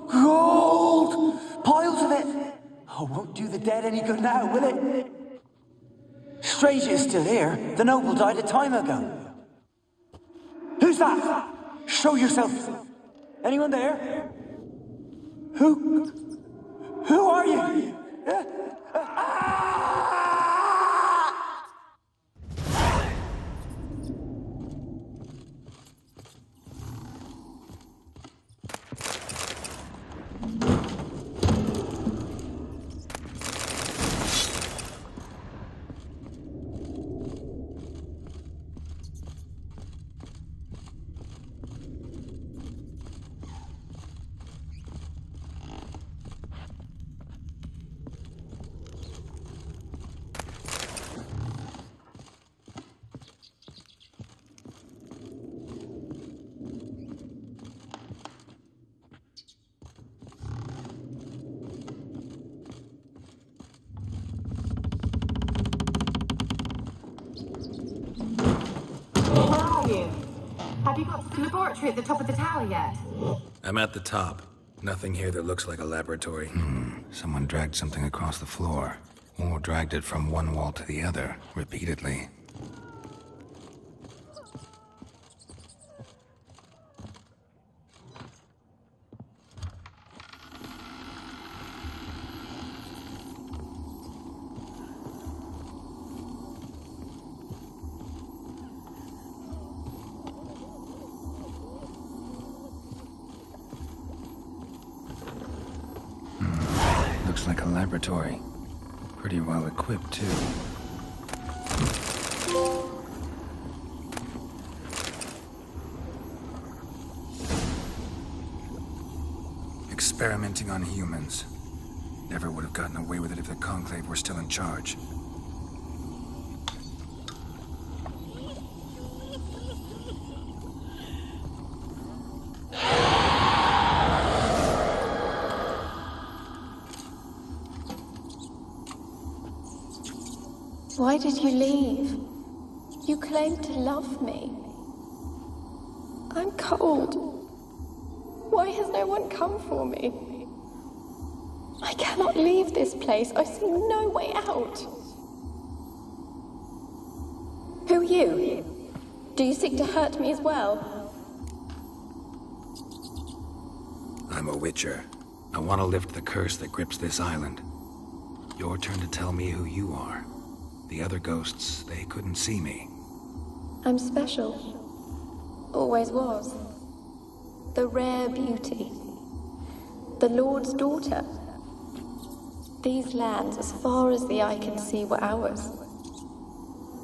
Gold! Piles of it! Oh, won't do the dead any good now, will it? Strange it's still here. The noble died a time ago. Who's that? Show yourself. Anyone there? Who are you? Have you got to the laboratory at the top of the tower yet? I'm at the top. Nothing here that looks like a laboratory. Someone dragged something across the floor. Or dragged it from one wall to the other, repeatedly. looks like a laboratory. Pretty well equipped, too. Experimenting on humans. Never would have gotten away with it if the Conclave were still in charge. Why did you leave? You claimed to love me. I'm cold. Why has no one come for me? I cannot leave this place. I see no way out. Who are you? Do you seek to hurt me as well? I'm a witcher. I want to lift the curse that grips this island. Your turn to tell me who you are. The other ghosts, they couldn't see me. I'm special. Always was. The rare beauty. The Lord's daughter. These lands, as far as the eye can see, were ours.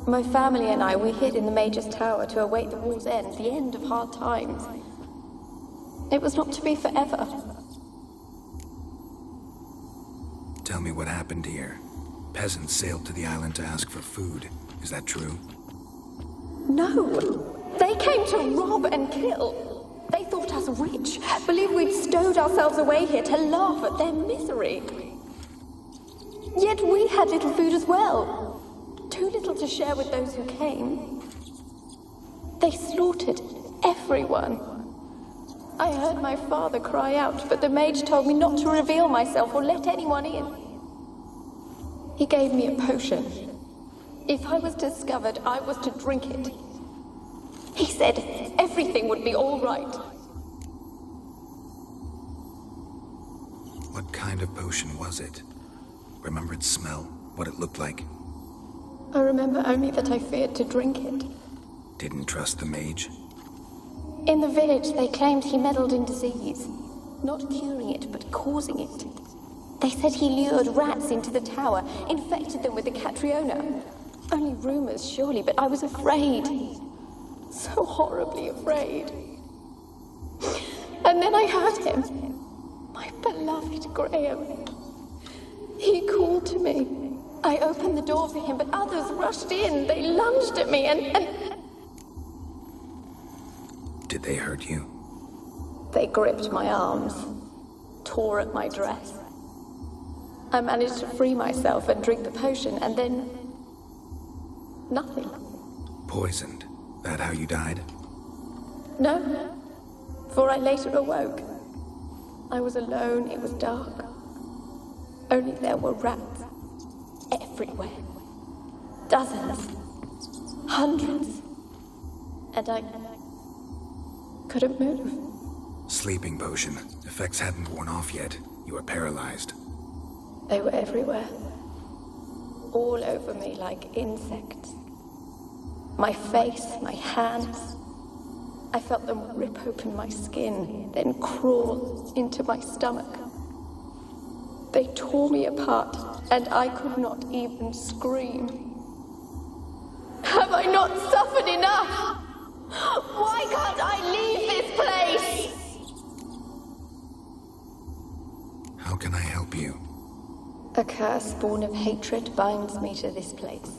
My family and I, we hid in the Major's Tower to await the war's end, the end of hard times. It was not to be forever. Tell me what happened here. Peasants sailed to the island to ask for food. Is that true? No! They came to rob and kill. They thought us rich, believed we'd stowed ourselves away here to laugh at their misery. Yet we had little food as well. Too little to share with those who came. They slaughtered everyone. I heard my father cry out, but the mage told me not to reveal myself or let anyone in. He gave me a potion. If I was discovered, I was to drink it. He said everything would be all right. What kind of potion was it? Remember its smell? What it looked like? I remember only that I feared to drink it. Didn't trust the mage? In the village, they claimed he meddled in disease. Not curing it, but causing it. They said he lured rats into the tower, infected them with the Catriona. Only rumors, surely, but I was afraid. So horribly afraid. And then I heard him. My beloved Graham. He called to me. I opened the door for him, but others rushed in. They lunged at me and... Did they hurt you? They gripped my arms, tore at my dress. I managed to free myself and drink the potion, and then... nothing. Poisoned? That how you died? No, for I later awoke. I was alone, it was dark. Only there were rats. Everywhere. Dozens. Hundreds. And I couldn't move. Sleeping potion. Effects hadn't worn off yet. You were paralyzed. They were everywhere. All over me like insects. My face, my hands. I felt them rip open my skin, then crawl into my stomach. They tore me apart, and I could not even scream. Have I not suffered enough? Why can't I leave this place? How can I help you? A curse born of hatred binds me to this place.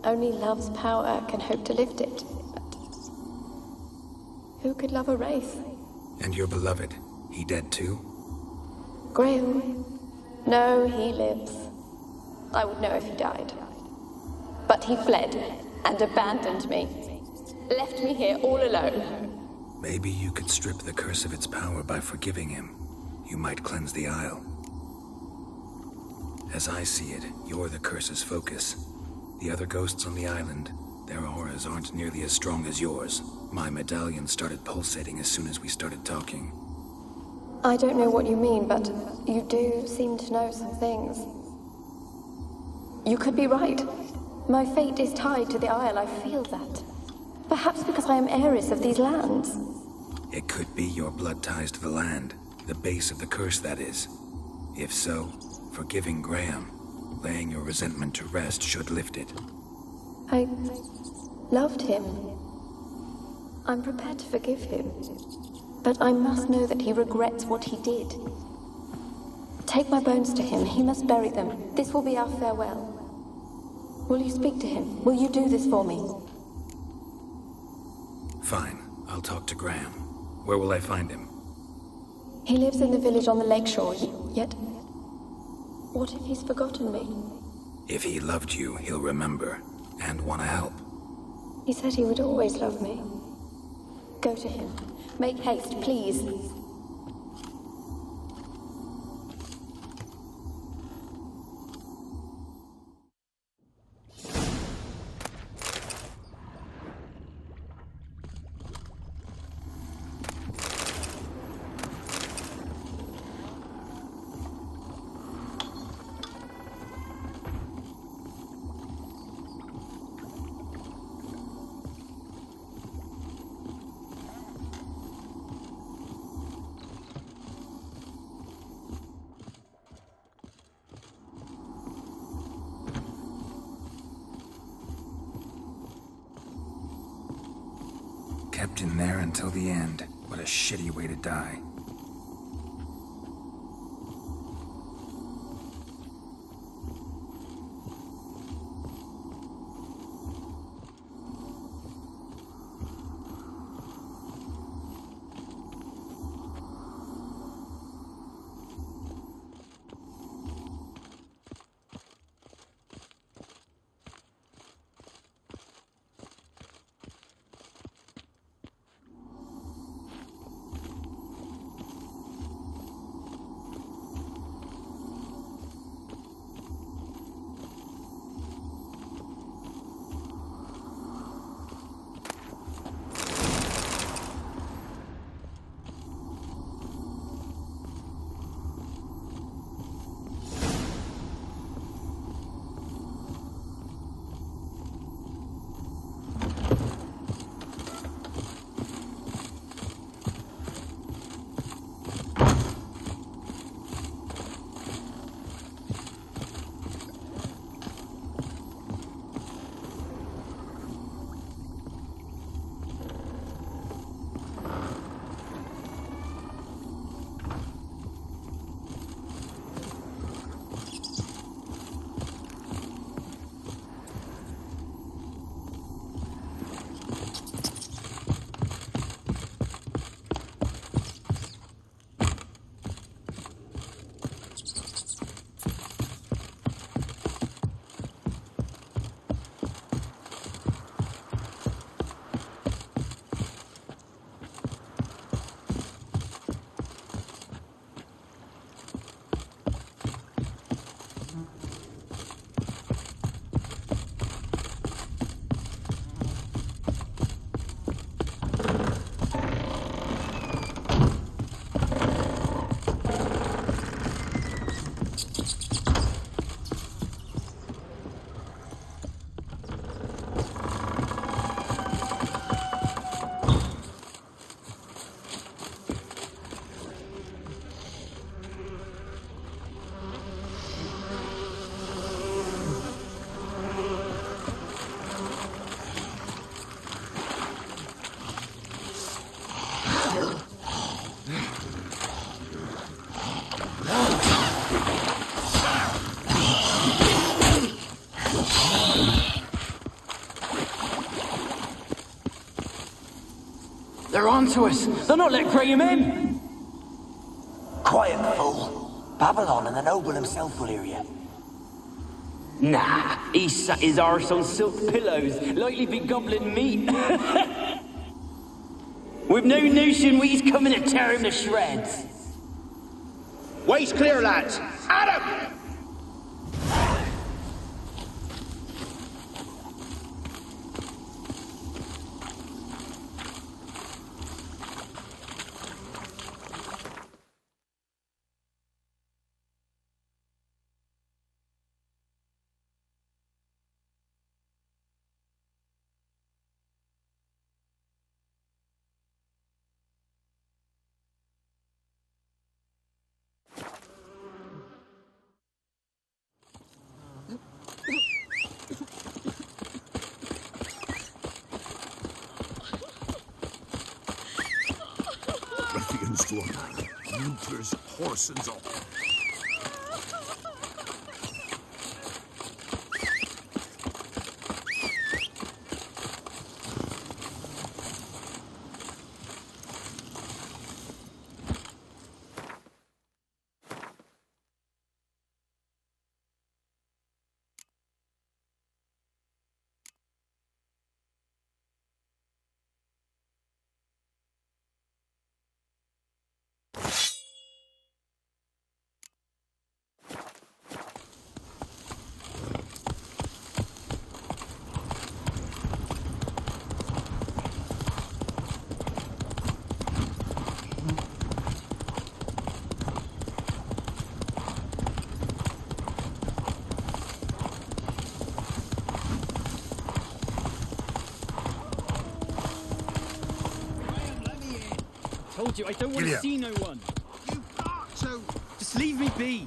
Only love's power can hope to lift it, but who could love a wraith? And your beloved, he dead too? Graham? No, he lives. I would know if he died. But he fled and abandoned me. Left me here all alone. Maybe you could strip the curse of its power by forgiving him. You might cleanse the Isle. As I see it, you're the curse's focus. The other ghosts on the island, their auras aren't nearly as strong as yours. My medallion started pulsating as soon as we started talking. I don't know what you mean, but you do seem to know some things. You could be right. My fate is tied to the Isle, I feel that. Perhaps because I am heiress of these lands. It could be your blood ties to the land. The base of the curse, that is. If so, forgiving Graham, laying your resentment to rest should lift it. I loved him. I'm prepared to forgive him. But I must know that he regrets what he did. Take my bones to him. He must bury them. This will be our farewell. Will you speak to him? Will you do this for me? Fine. I'll talk to Graham. Where will I find him? He lives in the village on the lakeshore, yet... What if he's forgotten me? If he loved you, he'll remember, and want to help. He said he would always love me. Go to him. Make haste, please. Kept in there until the end. What a shitty way to die. They're onto us. They're not letting Graham in. Quiet, fool. Babylon and the noble himself will hear you. Nah, he sat his arse on silk pillows, likely be gobbling meat. We've no notion we's coming to tear him to shreds. Way's clear, lads. Adam! Look, Winter's horsens up. Told you, I don't want to see no one. You've got to. Just leave me be.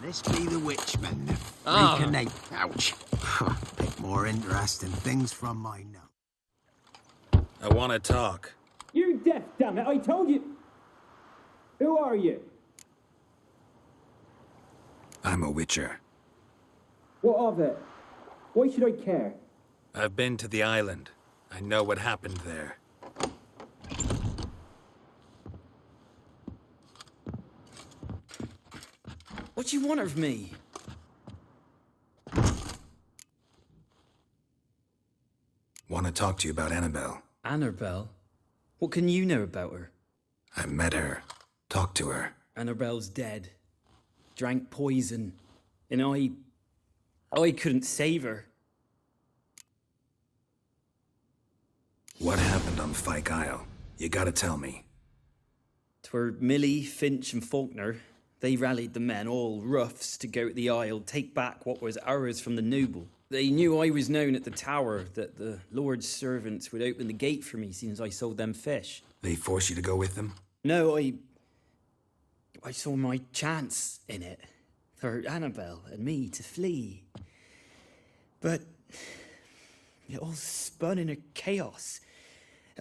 This be the Witchman. Ah. Reconate. Ouch. Bit more interesting things from my note. I want to talk. You're deaf, damn it! I told you. Who are you? I'm a witcher. What of it? Why should I care? I've been to the island. I know what happened there. What do you want of me? Want to talk to you about Annabelle. Annabelle? What can you know about her? I met her. Talked to her. Annabelle's dead. Drank poison. And I couldn't save her. What happened on Fyke Isle? You gotta tell me. 'Twere Millie, Finch and Faulkner. They rallied the men, all roughs, to go to the Isle, take back what was ours from the noble. They knew I was known at the tower, that the Lord's servants would open the gate for me, since I sold them fish. They forced you to go with them? No, I saw my chance in it, for Annabelle and me to flee. But it all spun in a chaos.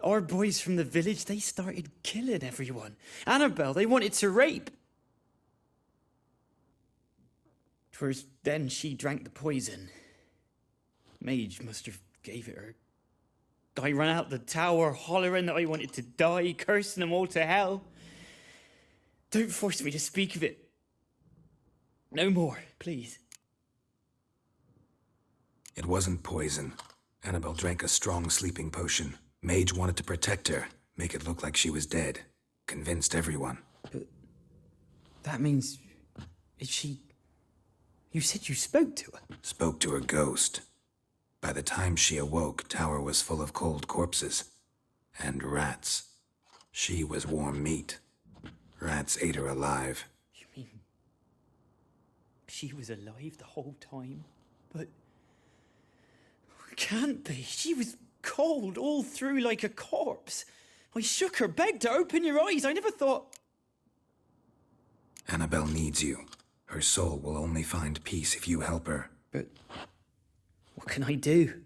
Our boys from the village, they started killing everyone. Annabelle, they wanted to rape. 'Twas then she drank the poison. Mage must have gave it her. I ran out the tower hollering that I wanted to die, cursing them all to hell. Don't force me to speak of it. No more, please. It wasn't poison. Annabelle drank a strong sleeping potion. Mage wanted to protect her, make it look like she was dead. Convinced everyone. But that means... is she... You said you spoke to her? Spoke to her ghost. By the time she awoke, Tower was full of cold corpses. And rats. She was warm meat. Rats ate her alive. You mean... she was alive the whole time? But... can't be. She was cold all through like a corpse. I shook her, begged her, open your eyes. I never thought... Annabelle needs you. Her soul will only find peace if you help her. But... what can I do?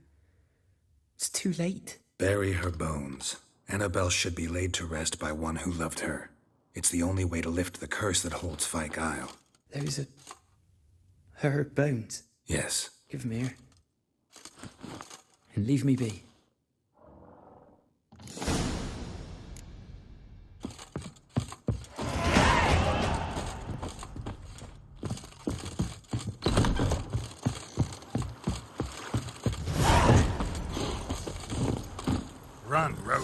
It's too late. Bury her bones. Annabelle should be laid to rest by one who loved her. It's the only way to lift the curse that holds Fyke Isle. Those are... her bones? Yes. Give them here. And leave me be. Run, Roach.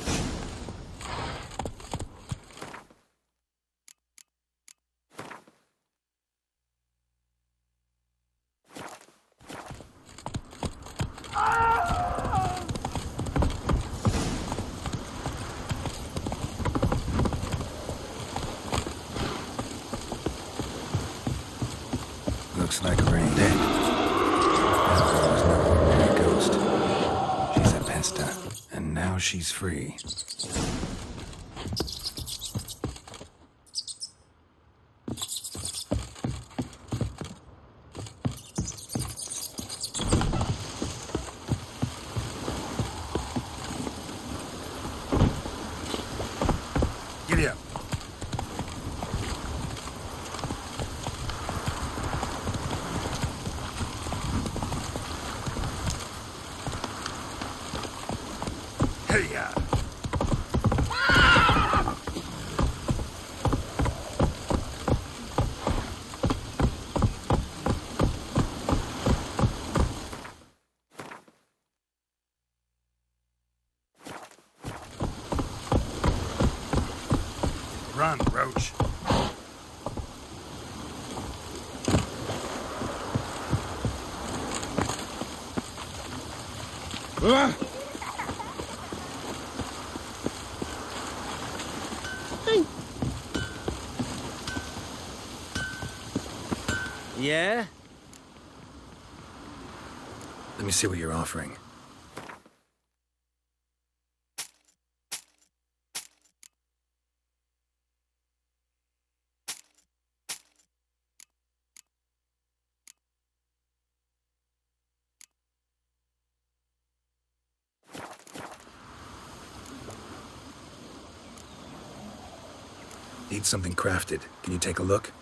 Looks like rain. Dead. Annabelle was no ordinary ghost. She's a pesta, and now she's free. Hey-ya! Run, Roach. Yeah? Let me see what you're offering. Need something crafted. Can you take a look?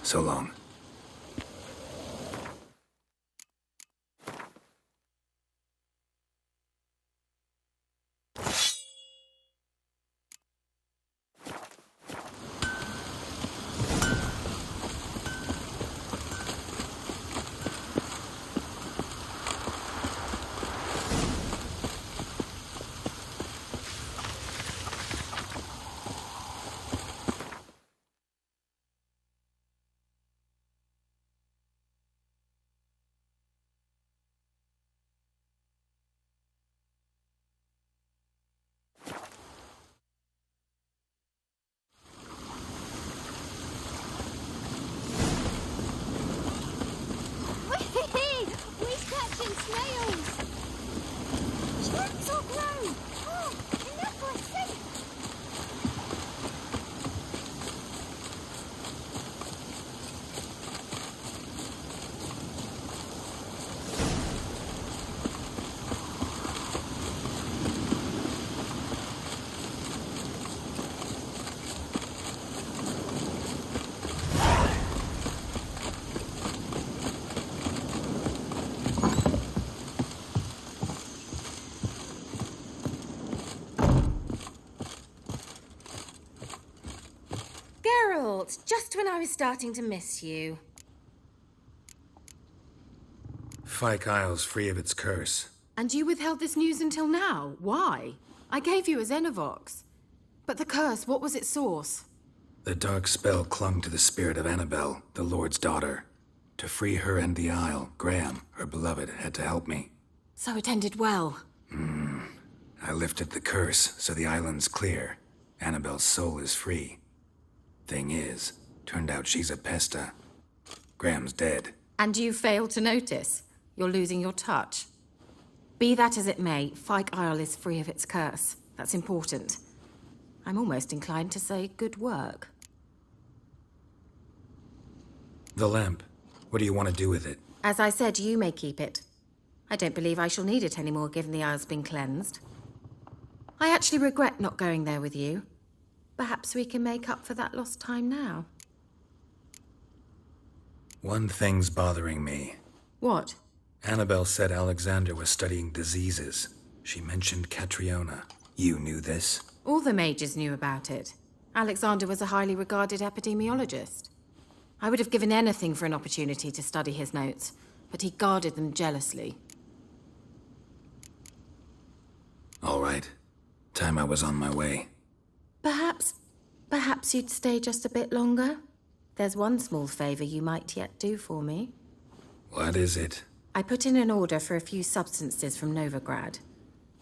So long. We're catching snails! Shrimps or grown! Oh, enough for a sink! Geralt, just when I was starting to miss you. Fyke Isle's free of its curse. And you withheld this news until now. Why? I gave you a Xenovox. But the curse, what was its source? The dark spell clung to the spirit of Annabelle, the Lord's daughter. To free her and the Isle, Graham, her beloved, had to help me. So it ended well. I lifted the curse, so the island's clear. Annabelle's soul is free. Thing is, turned out she's a pesta. Graham's dead. And you failed to notice. You're losing your touch. Be that as it may, Fyke Isle is free of its curse. That's important. I'm almost inclined to say good work. The lamp. What do you want to do with it? As I said, you may keep it. I don't believe I shall need it anymore, given the Isle's been cleansed. I actually regret not going there with you. Perhaps we can make up for that lost time now. One thing's bothering me. What? Annabelle said Alexander was studying diseases. She mentioned Catriona. You knew this? All the mages knew about it. Alexander was a highly regarded epidemiologist. I would have given anything for an opportunity to study his notes, but he guarded them jealously. All right. Time I was on my way. Perhaps you'd stay just a bit longer? There's one small favor you might yet do for me. What is it? I put in an order for a few substances from Novigrad.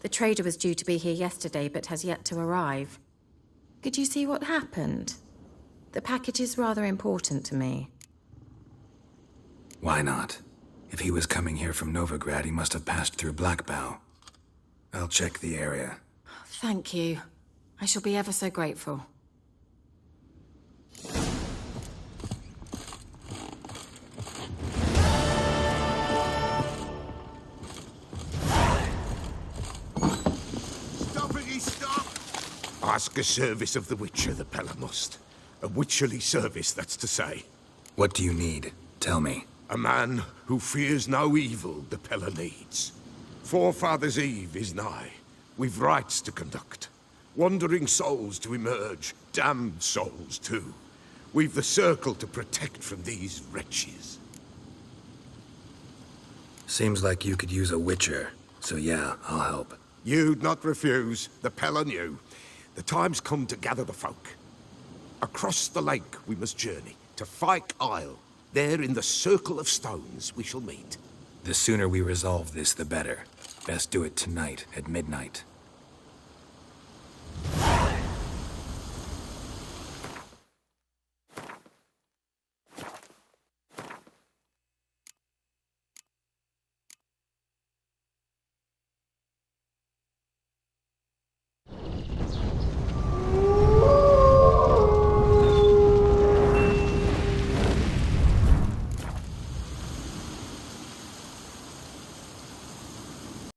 The trader was due to be here yesterday, but has yet to arrive. Could you see what happened? The package is rather important to me. Why not? If he was coming here from Novigrad, he must have passed through Blackbow. I'll check the area. Thank you. I shall be ever so grateful. Stop! Ask a service of the Witcher, the Pella must. A witcherly service, that's to say. What do you need? Tell me. A man who fears no evil the Pella needs. Forefathers' Eve is nigh. We've rites to conduct. Wandering souls to emerge, damned souls too. We've the circle to protect from these wretches. Seems like you could use a witcher, so yeah, I'll help. You'd not refuse, the Pella knew. The time's come to gather the folk. Across the lake we must journey, to Fyke Isle. There in the circle of stones we shall meet. The sooner we resolve this, the better. Best do it tonight, at midnight.